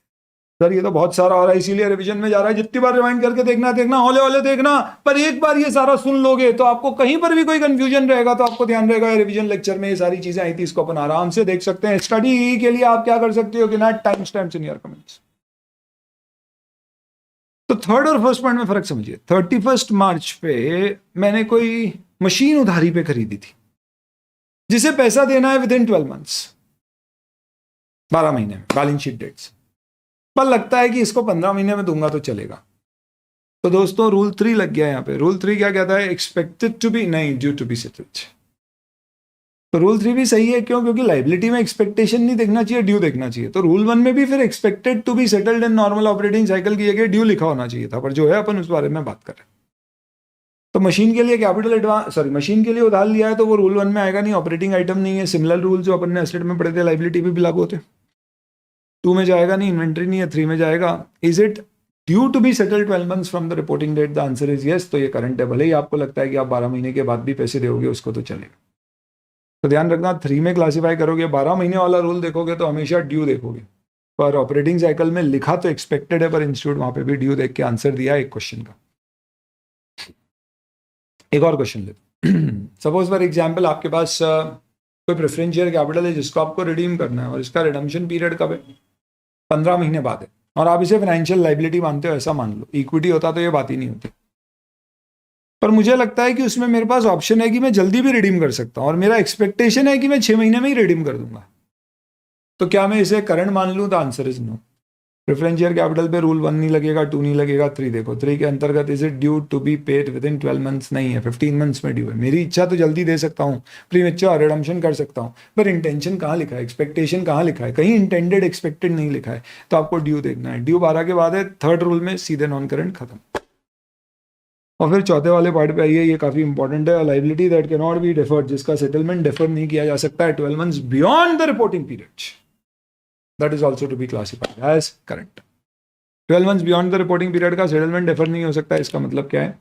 सर ये तो बहुत सारा हो रहा है इसीलिए रिवीजन में जा रहा है, जितनी बार रिवाइंड करके देखना हौले हौले देखना, पर एक बार ये सारा सुन लोगे तो आपको कहीं पर भी कोई कंफ्यूजन रहेगा तो आपको ध्यान रहेगा रिवीजन लेक्चर में ये सारी चीजें आई थी, इसको अपन आराम से देख सकते हैं। स्टडी के लिए आप क्या कर सकते हो कि ना time stamps in your comments. तो थर्ड और फर्स्ट पॉइंट में फर्क समझिए। 31 मार्च पे मैंने कोई मशीन उधारी पे खरीदी थी जिसे पैसा देना है विद इन 12 months, 12 महीने में बैलेंस शीट डेट्स, पर लगता है कि इसको 15 महीने में दूंगा तो चलेगा। तो दोस्तों रूल 3 लग गया यहां पे। रूल 3 क्या कहता है? एक्सपेक्टेड टू बी, नहीं, ड्यू टू बी सेटल्ड। तो रूल 3 भी सही है, क्यों? क्योंकि लाइबिलिटी में एक्सपेक्टेशन नहीं देखना चाहिए, ड्यू देखना चाहिए। तो रूल 1 में भी फिर expected to be settled in normal operating cycle की जगह ड्यू लिखा होना चाहिए था, पर जो है अपन उस बारे में बात कर रहे हैं। तो मशीन के लिए कैपिटल एडवांस, सॉरी मशीन के लिए उधार लिया है तो वो रूल 1 में आएगा नहीं, ऑपरेटिंग आइटम नहीं है। सिमिलर रूल जो अपन ने एसेट में पढ़े थे लाइबिलिटी भी लागू होते। 2 में जाएगा नहीं, इन्वेंट्री नहीं है, 3 में जाएगा। Is it due to be settled 12 months from the reporting date? The answer is yes. तो ये करंट है, भले ही आपको लगता है कि आप 12 महीने के बाद भी पैसे दोगे उसको तो चलेगा। तो ध्यान रखना 3 में क्लासीफाई करोगे, 12 महीने वाला रूल देखोगे तो हमेशा ड्यू देखोगे, पर ऑपरेटिंग साइकिल में लिखा तो एक्सपेक्टेड है, पर इंस्टीट्यूट वहां पे भी ड्यू देख के आंसर दिया एक क्वेश्चन का। एक और क्वेश्चन ले। सपोज फॉर एग्जाम्पल आपके पास कोई प्रेफरेंशियल कैपिटल है जिसको आपको रिडीम करना है और इसका रिडम्पशन पीरियड कब है? 15 महीने बाद है, और आप इसे फाइनेंशियल लाइबिलिटी मानते हो, ऐसा मान लो। इक्विटी होता तो ये बात ही नहीं होती, पर मुझे लगता है कि उसमें मेरे पास ऑप्शन है कि मैं जल्दी भी रिडीम कर सकता हूं और मेरा एक्सपेक्टेशन है कि मैं 6 महीने में ही रिडीम कर दूंगा। तो क्या मैं इसे करंट मान लूं? The answer is no. Preference share capital पे रूल 1 नहीं लगेगा, 2 नहीं लगेगा, 3 देखो 3 के अंतर्गत is it due to be paid within 12 months नहीं है, 15 मंथ्स में ड्यू है। मेरी इच्छा तो जल्दी दे सकता हूँ, प्रीमेच्योर रिडम्पशन कर सकता हूँ, पर इंटेंशन कहाँ लिखा है, एक्सपेक्टेशन कहाँ लिखा है, कहीं इंटेंडेड एक्सपेक्टेड नहीं लिखा है, तो आपको ड्यू देखना है। ड्यू 12 के बाद है, थर्ड रूल में सीधे नॉन करंट खत्म। और फिर चौथे वाले पार्ट पे आइए, ये काफी इंपॉर्टेंट है, liability that can not be deferred, जिसका सेटलमेंट डिफर नहीं किया जा सकता है 12 months beyond the reporting period, that is also to be classified as current. 12 months beyond the reporting period का सेटलमेंट डिफर नहीं हो सकता है। इसका मतलब क्या है,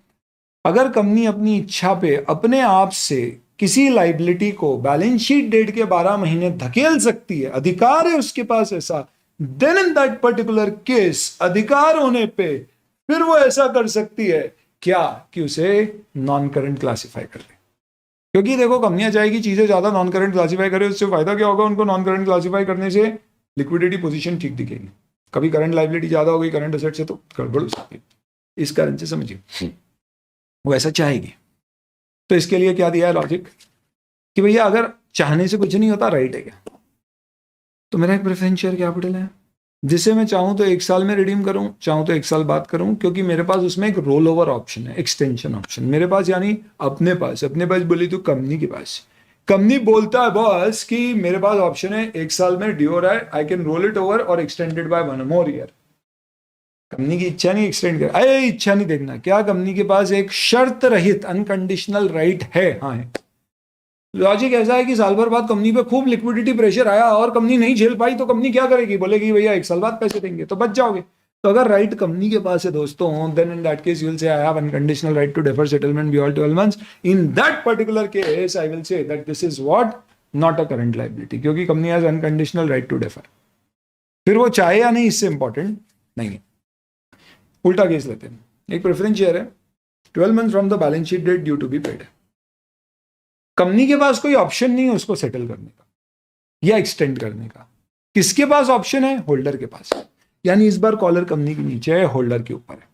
अगर कंपनी अपनी इच्छा पे अपने आप से किसी लाइबिलिटी को बैलेंस शीट डेट के 12 महीने धकेल सकती है, अधिकार है उसके पास ऐसा, then in that particular case अधिकार होने पे फिर वो ऐसा कर सकती है क्या कि उसे नॉन करंट क्लासिफाई कर ले। क्योंकि देखो कंपनियां चाहेगी चीजें ज्यादा नॉन करंट क्लासिफाई करे, उससे फायदा क्या होगा, उनको नॉन करंट क्लासिफाई करने से लिक्विडिटी पोजीशन ठीक दिखेगी। कभी करंट लाइबिलिटी ज्यादा हो गई करंट एसेट से तो गड़बड़ हो सकती है, इस कारण से समझिए वो ऐसा चाहेगी। तो इसके लिए क्या दिया है लॉजिक कि भैया अगर चाहने से कुछ नहीं होता, राइट है क्या, तो मेरा एक प्रेफरेंस शेयर कैपिटल है जिसे मैं चाहूं तो 1 साल में रिडीम करूं, चाहूं तो 1 साल बाद करूं, क्योंकि मेरे पास उसमें एक रोल ओवर ऑप्शन है, एक्सटेंशन ऑप्शन मेरे पास, यानी अपने पास बोली तो कंपनी के पास, कंपनी बोलता है बॉस कि मेरे पास ऑप्शन है 1 साल में ड्यू हो रहा है, I can roll it over और extended by 1 more year. Company की इच्छा नहीं एक्सटेंड कर, अरे इच्छा नहीं देखना, क्या कंपनी के पास एक शर्त रहित अनकंडीशनल राइट है? हाँ है। लॉजिक ऐसा है कि साल भर बाद कंपनी पे खूब लिक्विडिटी प्रेशर आया और कंपनी नहीं झेल पाई तो कंपनी क्या करेगी, बोलेगी भैया 1 साल बाद पैसे देंगे, तो बच जाओगे। तो अगर राइट कंपनी के पास है दोस्तों, then in that case you will say I have unconditional right to defer settlement beyond 12 months. In that particular case I will say that this is what not a current liability, क्योंकि company has unconditional right to defer. फिर वो चाहे या नहीं इससे important नहीं है। उल्टा केस लेते हैं, एक प्रेफरेंस शेयर है 12 months from the balance sheet date due to be paid है, कंपनी के पास कोई ऑप्शन नहीं है उसको सेटल करने का या एक्सटेंड करने का। किसके पास ऑप्शन है? होल्डर के पास। यानी इस बार कॉलर कंपनी के नीचे है, होल्डर के ऊपर है।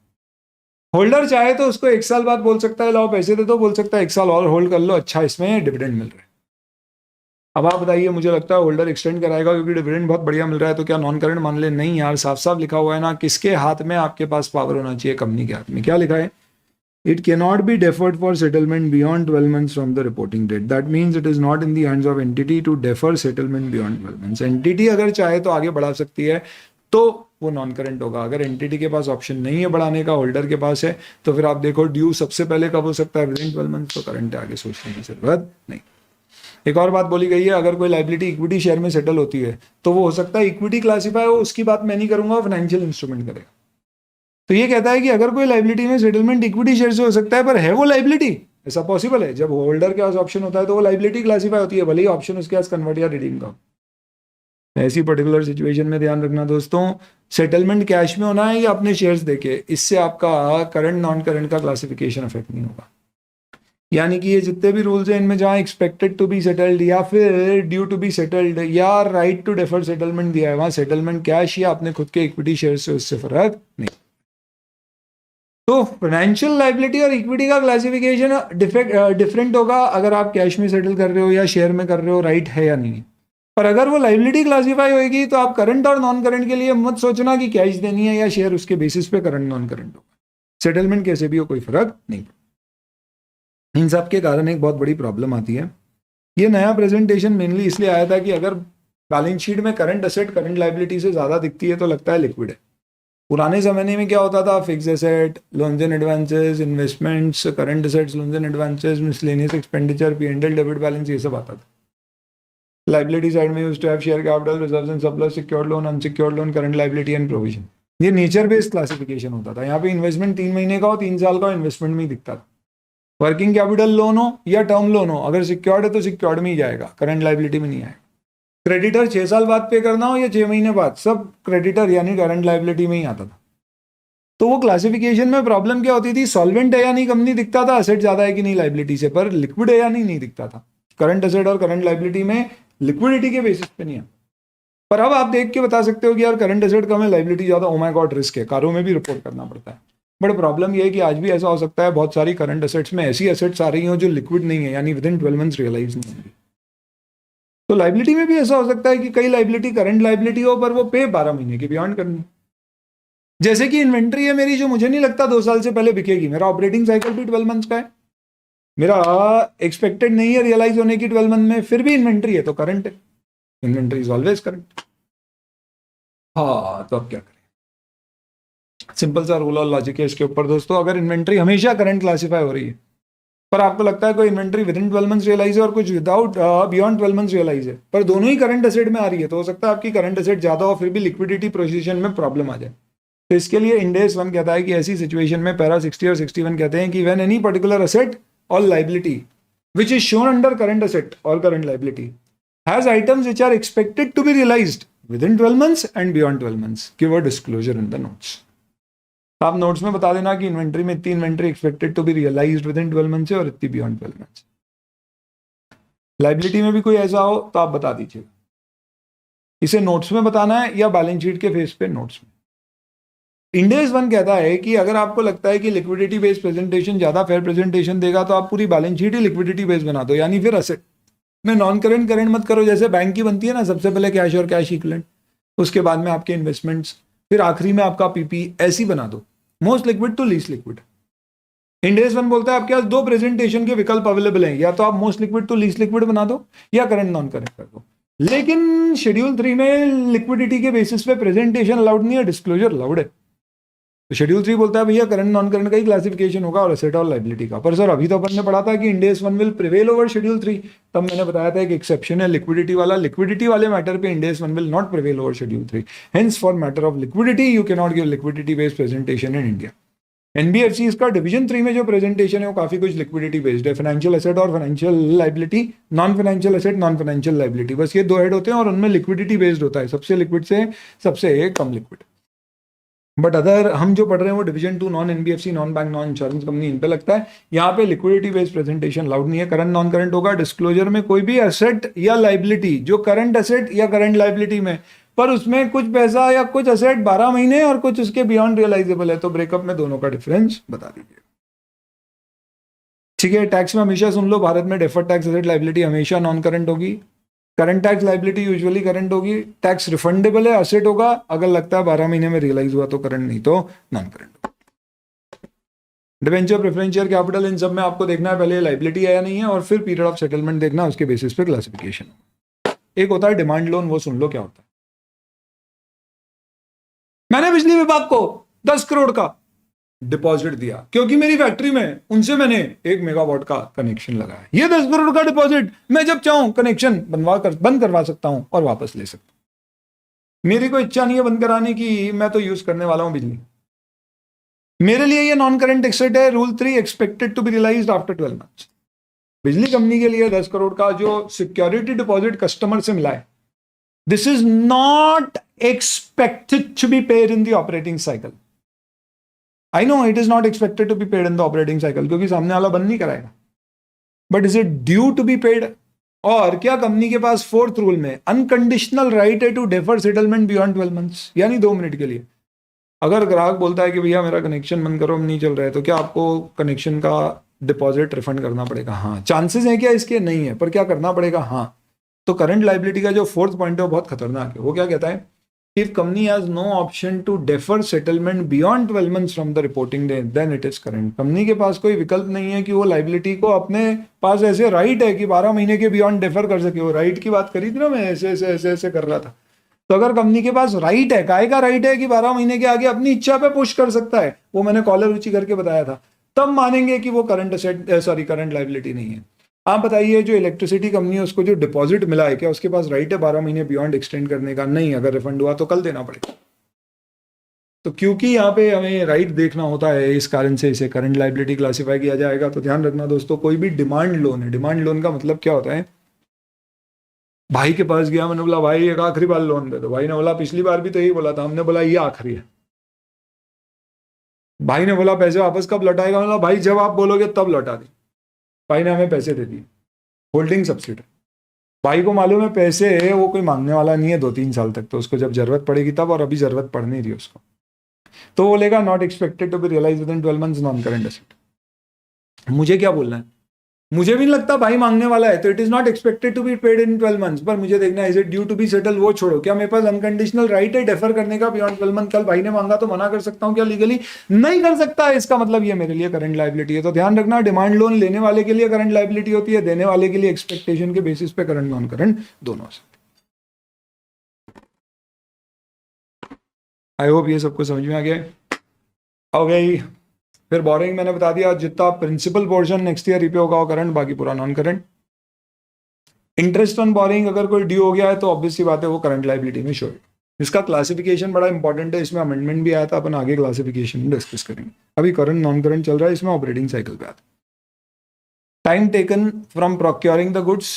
होल्डर चाहे तो उसको 1 साल बाद बोल सकता है लाओ पैसे दे दो, बोल सकता है 1 साल और होल्ड कर लो, अच्छा इसमें डिविडेंड मिल रहा है। अब आप बताइए, मुझे लगता है होल्डर एक्सटेंड कराएगा क्योंकि डिविडेंड बहुत बढ़िया मिल रहा है, तो क्या नॉन करंट मान ले? नहीं यार, साफ साफ लिखा हुआ है ना, किसके हाथ में आपके पास पावर होना चाहिए? कंपनी के हाथ में। क्या लिखा है? It cannot be deferred for settlement beyond 12 months from the reporting date. That means it is not in the hands of entity to defer settlement beyond 12 months. Entity अगर चाहे तो आगे बढ़ा सकती है, तो वो नॉन करंट होगा। अगर एंटिटी के पास ऑप्शन नहीं है बढ़ाने का, होल्डर के पास है, तो फिर आप देखो ड्यू सबसे पहले कब हो सकता है? With in 12 months. तो करंट है, आगे सोचने की जरूरत नहीं। एक और बात बोली गई है, अगर कोई लाइबिलिटी इक्विटी शेयर में सेटल होती है तो वो हो सकता है इक्विटी क्लासीफाई हो, उसकी बात मैं नहीं करूंगा, फाइनेंशियल इंस्ट्रूमेंट करेगा। तो ये कहता है कि अगर कोई लाइबिलिटी में सेटलमेंट इक्विटी शेयर से हो सकता है, पर है वो लाइबिलिटी? ऐसा पॉसिबल है। जब होल्डर के पास ऑप्शन होता है तो वो लाइबिलिटी क्लासीफाई होती है, भले ही ऑप्शन उसके पास कन्वर्ट या रिडीम का। ऐसी पर्टिकुलर सिचुएशन में ध्यान रखना दोस्तों, सेटलमेंट कैश में होना है या अपने शेयर्स देके, इससे आपका करंट नॉन करंट का क्लासिफिकेशन अफेक्ट नहीं होगा। यानी कि ये जितने भी रूल्स हैं, इनमें जहां एक्सपेक्टेड टू बी सेटल्ड या फिर ड्यू टू बी सेटल्ड या राइट टू डिफर सेटलमेंट दिया है, वहां सेटलमेंट कैश या अपने खुद के इक्विटी शेयर से उससे फर्क नहीं। तो फाइनेंशियल लाइबिलिटी और इक्विटी का क्लासिफिकेशन डिफरेंट होगा अगर आप कैश में सेटल कर रहे हो या शेयर में कर रहे हो, राइट है या नहीं। पर अगर वो लाइबिलिटी क्लासिफाई होगी तो आप करंट और नॉन करंट के लिए मत सोचना कि कैश देनी है या शेयर, उसके बेसिस पे करंट नॉन करंट होगा। सेटलमेंट कैसे भी हो, कोई फर्क नहीं। इन सब के कारण एक बहुत बड़ी प्रॉब्लम आती है। ये नया प्रेजेंटेशन मेनली इसलिए आया था कि अगर बैलेंस शीट में करंट एसेट करंट लाइबिलिटी से ज्यादा दिखती है तो लगता है लिक्विड है। पुराने जमाने में क्या होता था? Fix asset, loans and advances, investments, current assets, loans and advances, miscellaneous expenditure, P&L, debit balance, ये सब आता था। लाइबिलिटी साइड में used to have share capital, reserves and surplus, secured loan, unsecured loan, current liability and provision. ये nature based classification होता था। यहाँ पे इन्वेस्टमेंट 3 महीने का हो, 3 साल का इन्वेस्टमेंट में ही दिखता था। वर्किंग कैपिटल लोन हो या टर्म लोन हो, अगर सिक्योर्ड है तो सिक्योर्ड में ही जाएगा, करंट लाइबिलिटी में नहीं आएगा। क्रेडिटर 6 साल बाद पे करना हो या 6 महीने बाद, सब क्रेडिटर यानी करंट लाइबिलिटी में ही आता था। तो वो क्लासिफिकेशन में प्रॉब्लम क्या होती थी? सॉल्वेंट है या नहीं कंपनी दिखता था, एसेट ज्यादा है कि नहीं लाइबिलिटी से, पर लिक्विड है या नहीं दिखता था। करंट एसेट और करंट लाइबिलिटी में लिक्विडिटी के बेसिस पे नहीं है। पर अब आप देख के बता सकते हो कि यार करंट एसेट कम है, लाइबिलिटी ज्यादा, ओ माय गॉड रिस्क है, कारों में भी रिपोर्ट करना पड़ता है। बट प्रॉब्लम ये है कि आज भी ऐसा हो सकता है बहुत सारी करंट एसेट्स में ऐसी एसेट्स आ रही हो जो लिक्विड नहीं है, यानी विद इन 12 मंथ्स रियलाइज नहीं होंगी। तो लाइबिलिटी में भी ऐसा हो सकता है कि कई लाइबिलिटी करंट लाइबिलिटी हो पर वो पे 12 महीने के बियॉन्ड करनी। जैसे कि इन्वेंट्री है मेरी जो मुझे नहीं लगता 2 साल से पहले बिकेगी, मेरा ऑपरेटिंग साइकिल भी 12 मंथ्स का है, मेरा एक्सपेक्टेड नहीं है रियलाइज होने की 12 मंथ में, फिर भी इन्वेंट्री है तो करंट है, इन्वेंट्री इज ऑलवेज करंट। हाँ तो अब क्या करें, सिंपल सा रूल और लॉजिक है इसके ऊपर दोस्तों। अगर इन्वेंट्री हमेशा करंट क्लासिफाई हो रही है पर आपको लगता है कोई inventory within 12 months realise है और कुछ विदाउट बियॉन्ड 12 मंथ्स रियलाइज है, पर दोनों ही करंट एसेट में आ रही है, तो हो सकता है आपकी करंट एसेट ज्यादा हो फिर भी लिक्विडिटी पोजीशन में प्रॉब्लम आ जाए। तो इसके लिए इंड AS 1 कहता है कि ऐसी सिचुएशन में पैरा 60 और 61 कहते हैं कि व्हेन एनी पर्टिकुलर एसेट और liability which is shown under current asset और current liability has items which are expected to be realised within 12 months and beyond 12 months, give a disclosure in the notes. आप notes में बता देना कि inventory में इतनी inventory expected to be realised within 12 months और इतनी beyond 12 months. Liability में भी कोई ऐसा हो तो आप बता दीजिएगा, इसे नोट्स में बताना है या बैलेंस शीट के फेस पे नोट्स में। इंड AS 1 कहता है कि अगर आपको लगता है कि लिक्विडिटी बेस्ड प्रेजेंटेशन ज्यादा फेयर प्रेजेंटेशन देगा तो आप पूरी बैलेंस शीट ही लिक्विडिटी बेस्ड बना दो, यानी फिर असेट में नॉन करंट करंट मत करो, जैसे बैंक की बनती है ना, सबसे पहले कैश और कैश इक्विवेलेंट, उसके बाद में आपके इन्वेस्टमेंट्स, फिर आखिरी में आपका PP, ऐसी बना दो, most liquid to least liquid. Ind AS 1 बोलता है आपके पास 2 प्रेजेंटेशन के विकल्प अवेलेबल हैं, या तो आप most liquid to least liquid बना दो या करंट नॉन करंट कर दो, लेकिन शेड्यूल 3 में लिक्विडिटी के बेसिस पे प्रेजेंटेशन अलाउड नहीं है, डिस्क्लोजर अलाउड है। तो शेड्यूल 3 बोलता है भैया करंट नॉन करंट का ही क्लासिफिकेशन होगा और एसेट और लाइबिलिटी का। पर सर अभी तो अपन ने पढ़ा था कि Ind AS 1 will prevail over schedule 3, तब मैंने बताया था एक एक्सेप्शन है लिक्विडिटी वाला, लिक्विडिटी वाले मैटर पे Ind AS 1 will not prevail over schedule 3, hence for matter of liquidity you can not give liquidity based presentation in India. NBFC इसका डिवीजन 3 में जो प्रेजेंटेशन है वो काफी कुछ लिक्विडिटी बेस्ड है, फाइनेंशियल एसेट और financial liability, non financial asset non financial liability, बस ये 2 हेड होते हैं और उनमें लिक्विडिटी बेस्ड होता है, सबसे लिक्विड से सबसे कम लिक्विड। बट अदर हम जो पढ़ रहे हैं वो division 2 non NBFC, non bank, non insurance company, इन पे लगता है। यहाँ पे लिक्विडिटी बेस्ड प्रेजेंटेशन अलाउड नहीं है, करंट नॉन करंट होगा। डिस्क्लोजर में कोई भी एसेट या लाइबिलिटी जो करंट एसेट या करंट लाइबिलिटी में, पर उसमें कुछ पैसा या कुछ एसेट 12 महीने और कुछ उसके बियॉन्ड रियलाइजेबल है, तो ब्रेकअप में दोनों का डिफरेंस बता दीजिए। ठीक है, टैक्स में हमेशा सुन लो, भारत में डेफर्ड टैक्स एसेट लाइबिलिटी हमेशा नॉन करंट होगी, current tax liability usually current होगी, टैक्स रिफंडेबल है, एसेट होगा, अगर लगता है 12 महीने में रियलाइज हुआ तो करंट, नहीं तो non current. Debenture, preferential capital, इन सब में आपको देखना है पहले लाइबिलिटी है या नहीं है और फिर पीरियड ऑफ सेटलमेंट देखना, उसके बेसिस पे क्लासिफिकेशन। एक होता है डिमांड लोन, वो सुन लो क्या होता है। मैंने बिजली विभाग को 10 करोड़ का डिपॉजिट दिया क्योंकि मेरी फैक्ट्री में उनसे मैंने 1 मेगावाट का कनेक्शन लगाया, ये 10 करोड़ का डिपॉजिट मैं जब चाहूं कनेक्शन बंद करवा सकता हूं और वापस ले सकता हूं, मेरी कोई इच्छा नहीं है बंद कराने की, मैं तो यूज करने वाला हूं बिजली, मेरे लिए ये नॉन करंट एसेट है। Rule 3 expected to be realised after 12 months. बिजली कंपनी के लिए 10 करोड़ का जो सिक्योरिटी डिपॉजिट कस्टमर से मिला है, this is not expected to be paid in the operating cycle. I know it is not expected to be paid in the operating cycle क्योंकि सामने वाला बंद नहीं कराएगा, but is it due to be paid? और क्या company के पास 4th रूल में अनकंडीशनल राइट है to defer settlement beyond 12 months, यानी 2 मिनट के लिए अगर ग्राहक बोलता है कि भैया मेरा कनेक्शन बंद करो, नहीं चल रहा है, तो क्या आपको कनेक्शन का डिपॉजिट रिफंड करना पड़ेगा? हाँ। चांसेस हैं क्या इसके? नहीं है, पर क्या करना पड़ेगा? हाँ। तो करंट लाइबिलिटी का जो 4th पॉइंट है वो बहुत खतरनाक है। वो क्या कहता है? If company has no option to defer settlement beyond 12 months from the reporting day, then it is current. Company के पास कोई विकल्प नहीं है कि वो लाइबिलिटी को अपने पास ऐसे राइट है कि 12 महीने के बियॉन्ड डेफर कर सके। वो राइट की बात करी थी ना, मैं ऐसे कर रहा था। तो अगर कंपनी के पास राइट है, काय का राइट है कि 12 महीने के आगे अपनी इच्छा पे पुश कर सकता है, वो मैंने कॉलर रुचि करके बताया था, तब मानेंगे कि वो करंट लाइबिलिटी नहीं है। आप बताइए जो इलेक्ट्रिसिटी कंपनी है उसको जो डिपॉजिट मिला है, क्या उसके पास राइट है 12 महीने बियॉन्ड एक्सटेंड करने का? नहीं। अगर रिफंड हुआ तो कल देना पड़ेगा। तो क्योंकि यहाँ पे हमें राइट देखना होता है, इस कारण से इसे करंट लाइबिलिटी क्लासिफाई किया जाएगा। तो ध्यान रखना दोस्तों, कोई भी डिमांड लोन है, डिमांड लोन का मतलब क्या होता है? भाई के पास गया, मैंने बोला भाई एक आखिरी बार लोन दे दो। भाई ने बोला पिछली बार भी तो यही बोला था। हमने बोला ये आखिरी है। भाई ने बोला पैसे वापस कब लौटाएगा? बोला भाई जब आप बोलोगे तब लौटा दे। भाई ने हमें पैसे दे दिए, होल्डिंग सब्सिडी। भाई को मालूम है पैसे है वो कोई मांगने वाला नहीं है 2-3 साल तक, तो उसको जब जरूरत पड़ेगी तब, और अभी जरूरत पड़ नहीं रही उसको, तो वो लेगा not expected to be realise within 12 months, non current asset. मुझे क्या बोलना है? मुझे भी नहीं लगता भाई मांगने वाला है, तो it is not expected to be paid in 12 months. पर मुझे देखना है is it due to be settle, वो छोड़ो, क्या मेरे पास अनकंडीशनल राइट है डेफर करने का बियॉन्ड 12 मंथ? कल भाई ने मांगा तो मना कर सकता हूं क्या लीगली? नहीं कर सकता है। इसका मतलब ये मेरे लिए करंट लायबिलिटी है। तो ध्यान रखना, डिमांड लोन लेने वाले के लिए करंट लायबिलिटी होती है, देने वाले के लिए एक्सपेक्टेशन के बेसिस पे करंट नॉन करंट दोनों हो सकते। आई होप ये सबको समझ में आ गया। ओके, फिर बोरिंग मैंने बता दिया, जितना principal portion next year repay होगा वो करंट, बाकी पूरा non current. Interest on borrowing अगर कोई ड्यू हो गया है तो ऑब्वियस सी बात है वो करंट लायबिलिटी में शो है। इसका क्लासिफिकेशन बड़ा इंपॉर्टेंट है, इसमें अमेंडमेंट भी आया था, अपन आगे क्लासिफिकेशन डिस्कस करेंगे। अभी करंट नॉन करंट चल रहा है, इसमें ऑपरेटिंग साइकिल पे आता है। Time taken from procuring the goods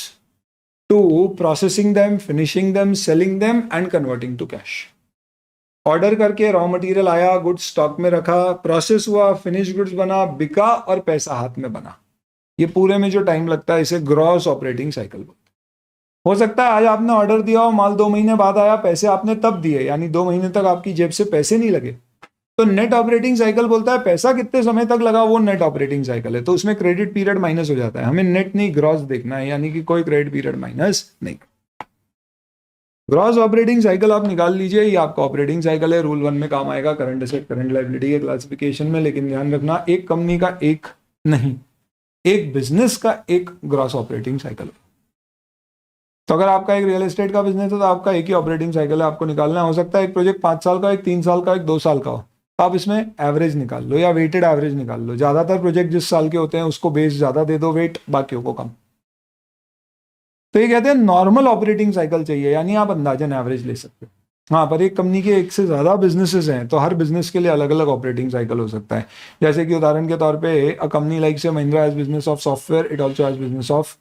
to processing them, finishing them, selling them and converting to cash. Order करके रॉ मटेरियल आया, गुड्स स्टॉक में रखा, प्रोसेस हुआ, फिनिश गुड्स बना, बिका और पैसा हाथ में बना, ये पूरे में जो टाइम लगता है इसे ग्रॉस ऑपरेटिंग साइकिल बोलते हैं। हो सकता है आज आपने ऑर्डर दिया हो, माल 2 महीने बाद आया, पैसे आपने तब दिए, यानी 2 महीने तक आपकी जेब से पैसे नहीं लगे, तो नेट ऑपरेटिंग साइकिल बोलता है पैसा कितने समय तक लगा वो नेट ऑपरेटिंग साइकिल है। तो उसमें क्रेडिट पीरियड माइनस हो जाता है, हमें नेट नहीं ग्रॉस देखना है, यानी कि कोई क्रेडिट पीरियड माइनस नहीं। ग्रॉस ऑपरेटिंग साइकिल आप निकाल लीजिए, ये आपका ऑपरेटिंग साइकिल है, रूल 1 में काम आएगा करंट एसेट करंट लायबिलिटी के क्लासिफिकेशन में। लेकिन ध्यान रखना, एक कंपनी का एक नहीं, एक बिजनेस का एक ग्रॉस ऑपरेटिंग साइकिल। तो अगर आपका एक रियल एस्टेट का बिजनेस है तो आपका एक ही ऑपरेटिंग साइकिल है, आपको निकालना हो सकता है एक प्रोजेक्ट 5 साल का, एक 3 साल का, एक 2 साल का हो, तो आप इसमें एवरेज निकाल लो या वेटेड एवरेज निकाल लो। ज्यादातर प्रोजेक्ट जिस साल के होते हैं उसको बेस ज्यादा दे दो वेट, बाकियों को कम। तो ये कहते हैं नॉर्मल ऑपरेटिंग साइकिल चाहिए, यानी आप अंदाजन एवरेज ले सकते हो। हाँ, पर एक कंपनी के एक से ज्यादा बिजनेसेस हैं तो हर बिजनेस के लिए अलग अलग ऑपरेटिंग साइकिल हो सकता है। जैसे कि उदाहरण के तौर पे अ कंपनी लाइक से Mahindra has business of software, it also has business of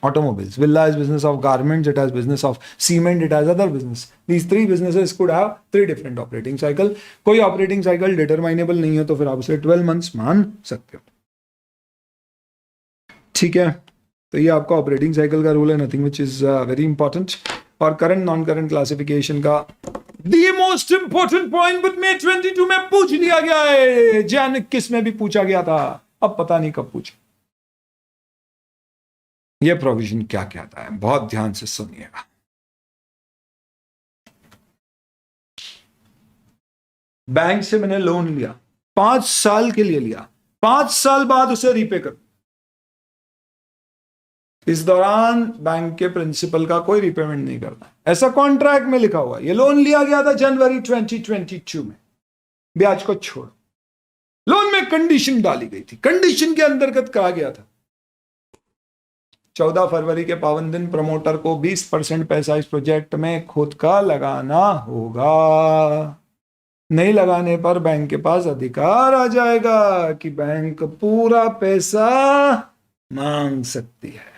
automobiles. Villa has business of garments, it has business of cement, it has other business. These 3 businesses could have 3 different operating cycle. कोई operating cycle डिटरमाइनेबल नहीं है तो फिर आप उसे 12 months मान सकते हो। ठीक है, तो ये आपका ऑपरेटिंग साइकिल का रूल है, nothing which is very important. और करंट नॉन करंट क्लासिफिकेशन का the most important point with May 22 में पूछ लिया गया है, जैन 21 में भी पूछा गया था, अब पता नहीं कब पूछे। ये प्रोविजन क्या कहता है, बहुत ध्यान से सुनिएगा। बैंक से मैंने लोन लिया, 5 साल के लिए लिया, 5 साल बाद उसे रीपे कर, इस दौरान बैंक के प्रिंसिपल का कोई रिपेमेंट नहीं करना, ऐसा कॉन्ट्रैक्ट में लिखा हुआ। ये लोन लिया गया था जनवरी 2022 में, ब्याज को छोड़, लोन में कंडीशन डाली गई थी, कंडीशन के अंतर्गत कहा गया था 14 फरवरी के पावन दिन प्रमोटर को 20% पैसा इस प्रोजेक्ट में खुद का लगाना होगा, नहीं लगाने पर बैंक के पास अधिकार आ जाएगा कि बैंक पूरा पैसा मांग सकती है।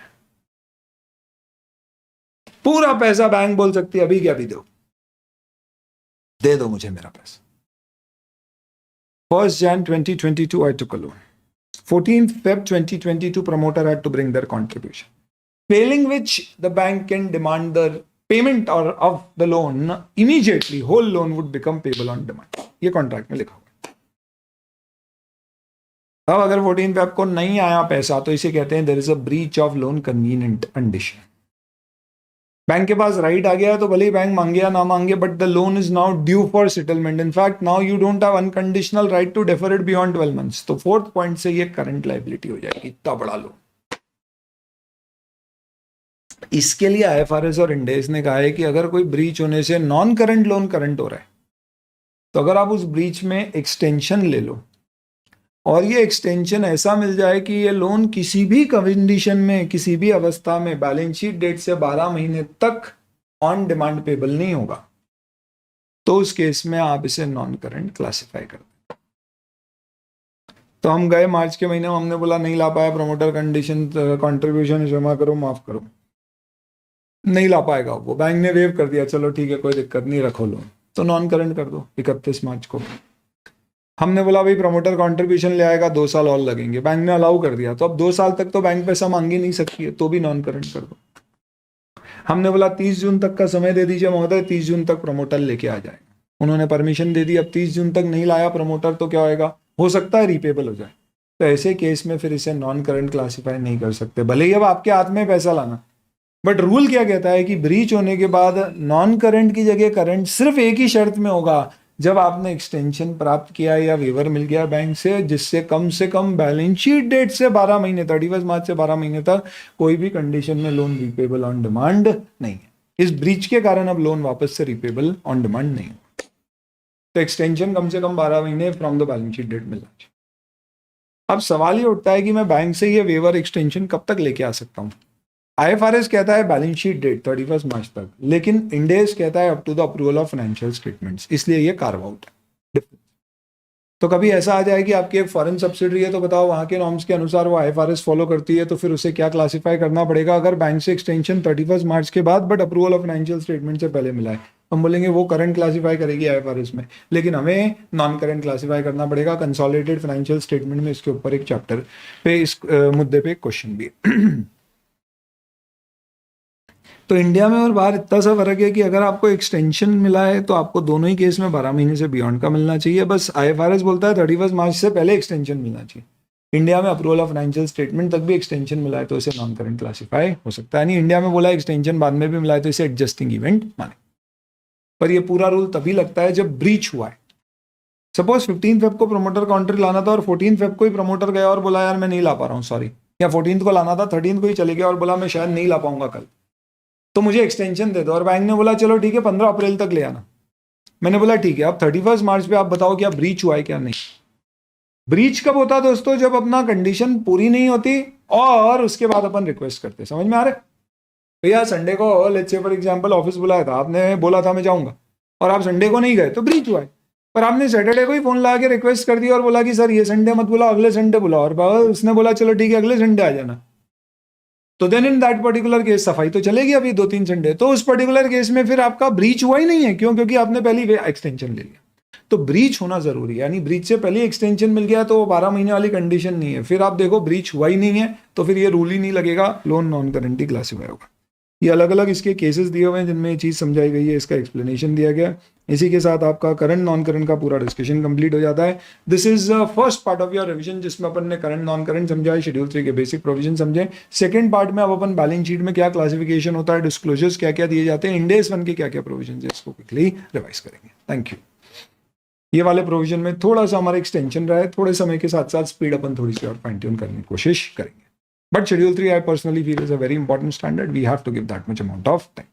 पूरा पैसा बैंक बोल सकती है अभी क्या, अभी दे दो मुझे मेरा पैसा। 1st Jan 2022 I took a loan. 14th Feb 2022 promoter had to bring their contribution, failing which the bank can demand the payment or of the loan immediately. Whole loan would become payable on demand. ये contract में लिखा हुआ है। अब अगर 14 Feb को नहीं आया पैसा तो इसे कहते हैं there is a breach of loan convenient condition. Bank के पास राइट आ गया है तो भले ही बैंक मांगे या ना मांगे, but the loan is now due for settlement. In fact now you don't have unconditional right to defer it beyond 12 months. तो 4th पॉइंट से ये करंट लायबिलिटी हो जाएगी, इतना बड़ा लोन। इसके लिए आईएफआरएस और इंड AS ने कहा है कि अगर कोई ब्रीच होने से नॉन करंट लोन करंट हो रहा है तो अगर आप उस ब्रीच में एक्सटेंशन ले लो और ये एक्सटेंशन ऐसा मिल जाए कि ये लोन किसी भी कंडीशन में, किसी भी अवस्था में बैलेंस शीट डेट से 12 महीने तक ऑन डिमांड पेबल नहीं होगा, तो उस केस में आप इसे नॉन करंट क्लासिफाई कर दें। तो हम गए मार्च के महीने में, हमने बोला नहीं ला पाया प्रमोटर, कंडीशन कंट्रीब्यूशन जमा करो, माफ करो, नहीं ला पाएगा वो, बैंक ने वेव कर दिया, चलो ठीक है कोई दिक्कत नहीं, रखो लोन, तो नॉन करंट कर दो 31 मार्च को। हमने बोला भाई प्रमोटर कंट्रीब्यूशन ले आएगा, 2 साल और लगेंगे, बैंक ने अलाउ कर दिया, तो अब 2 साल तक तो बैंक पैसा मांग ही नहीं सकती है, तो भी नॉन करंट कर दो। हमने बोला 30 जून तक का समय दे दीजिए महोदय, 30 जून तक प्रमोटर लेके आ जाएगा, उन्होंने परमिशन दे दी। अब 30 जून तक नहीं लाया प्रमोटर तो क्या होएगा, हो सकता है रीपेबल हो जाए, तो ऐसे केस में फिर इसे नॉन करंट क्लासीफाई नहीं कर सकते, भले ही अब आपके हाथ में पैसा लाना। बट रूल क्या कहता है कि ब्रीच होने के बाद नॉन करंट की जगह करंट सिर्फ एक ही शर्त में होगा, जब आपने एक्सटेंशन प्राप्त किया या वेवर मिल गया बैंक से कम बैलेंस शीट डेट से 12 महीने 31 मार्च से 12 महीने तक कोई भी कंडीशन में लोन रिपेबल ऑन डिमांड नहीं है। इस ब्रीच के कारण अब लोन वापस से रिपेबल ऑन डिमांड नहीं होगा। तो एक्सटेंशन कम से कम 12 महीने from the balance sheet date मिलना चाहिए। अब सवाल ये उठता है कि मैं बैंक से ये वेवर एक्सटेंशन कब तक लेके आ सकता हूँ। IFRS कहता है बैलेंस शीट डेट 31 मार्च तक, लेकिन इंड एस कहता है up to the approval of financial statements, इसलिए ये कार्व आउट है। तो कभी ऐसा आ जाए कि आपकी एक फॉरेन सब्सिडरी है, तो बताओ वहां के नॉर्म्स के अनुसार वो IFRS फॉलो करती है, तो फिर उसे क्या क्लासीफाई करना पड़ेगा अगर बैंक से एक्सटेंशन 31 मार्च के बाद but approval of financial statement से पहले मिला है। हम बोलेंगे वो करंट क्लासीफाई करेगी IFRS में, लेकिन हमें नॉन करंट क्लासीफाई करना पड़ेगा। कंसोलिडेटेड फाइनेंशियल स्टेटमेंट में इसके ऊपर एक चैप्टर पे इस मुद्दे पे क्वेश्चन भी है। तो इंडिया में और बाहर इतना सा फर्क है कि अगर आपको एक्सटेंशन मिला है तो आपको दोनों ही केस में 12 महीने से बियॉन्ड का मिलना चाहिए। बस IFRS बोलता है 31 मार्च से पहले एक्सटेंशन मिलना चाहिए। इंडिया में अप्रूवल ऑफ फाइनेंशियल स्टेटमेंट तक भी एक्सटेंशन मिला है तो इसे नॉन करंट क्लासीफाई हो सकता है। नहीं, इंडिया में बोला एक्सटेंशन बाद में भी मिला है तो इसे एडजस्टिंग इवेंट माने। पर ये पूरा रूल तभी लगता है जब ब्रीच हुआ है। सपोज 15 फेब को प्रमोटर काउंटर लाना था और 14 फेब को ही प्रमोटर गया और बोला यार मैं नहीं ला पा रहा हूँ सॉरी, या 14 को लाना था 13 को ही चले गया और बोला मैं शायद नहीं ला पाऊंगा कल, तो मुझे एक्सटेंशन दे दो। और बैंक ने बोला चलो ठीक है 15 अप्रैल तक ले आना। मैंने बोला ठीक है, अब 31 मार्च पे आप बताओ क्या ब्रीच हुआ है क्या नहीं। ब्रीच कब होता दोस्तों, जब अपना कंडीशन पूरी नहीं होती और उसके बाद अपन रिक्वेस्ट करते। समझ में आ रहा है भैया? संडे को let's say for example office बुलाया था, आपने बोला था मैं जाऊंगा और आप संडे को नहीं गए तो ब्रीच हुआ है। पर आपने सैटरडे को ही फोन लगा के रिक्वेस्ट कर दिया और बोला कि सर ये संडे मत बुला अगले संडे बुला, और उसने बोला चलो ठीक है अगले संडे आ जाना, तो then in that particular case सफाई तो चलेगी अभी 2-3 संडे। तो उस पर्टिकुलर केस में फिर आपका ब्रीच हुआ ही नहीं है। क्यों? क्योंकि आपने पहली एक्सटेंशन ले लिया। तो ब्रीच होना जरूरी है, यानी ब्रीच से पहले एक्सटेंशन मिल गया तो 12 महीने वाली कंडीशन नहीं है। फिर आप देखो ब्रीच हुआ ही नहीं है तो फिर ये रूल ही नहीं लगेगा, लोन नॉन करंट ही क्लासीफाई होगा। ये अलग अलग इसके केसेस दिए हुए हैं जिनमें ये चीज़ समझाई गई है, इसका एक्सप्लेनेशन दिया गया। इसी के साथ आपका करंट नॉन करंट का पूरा डिस्कशन कंप्लीट हो जाता है। This is first part of your revision जिसमें अपन ने करंट नॉन करंट समझा है, शेड्यूल 3 के बेसिक प्रोविजन समझे। सेकंड पार्ट में अब अपन बैलेंस शीट में क्या क्लासिफिकेशन होता है, डिस्क्लोजर्स क्या क्या दिए जाते हैं, इंड एस 1 के क्या क्या प्रोविजन है, इसको क्विकली रिवाइज करेंगे। Thank you. ये वाले प्रोविजन में थोड़ा सा हमारा एक्सटेंशन रहा है, थोड़े समय के साथ साथ स्पीड अपन थोड़ी सी और फाइन ट्यून करने की कोशिश करेंगे। But Schedule 3 I personally feel is a very important standard. We have to give that much amount of time.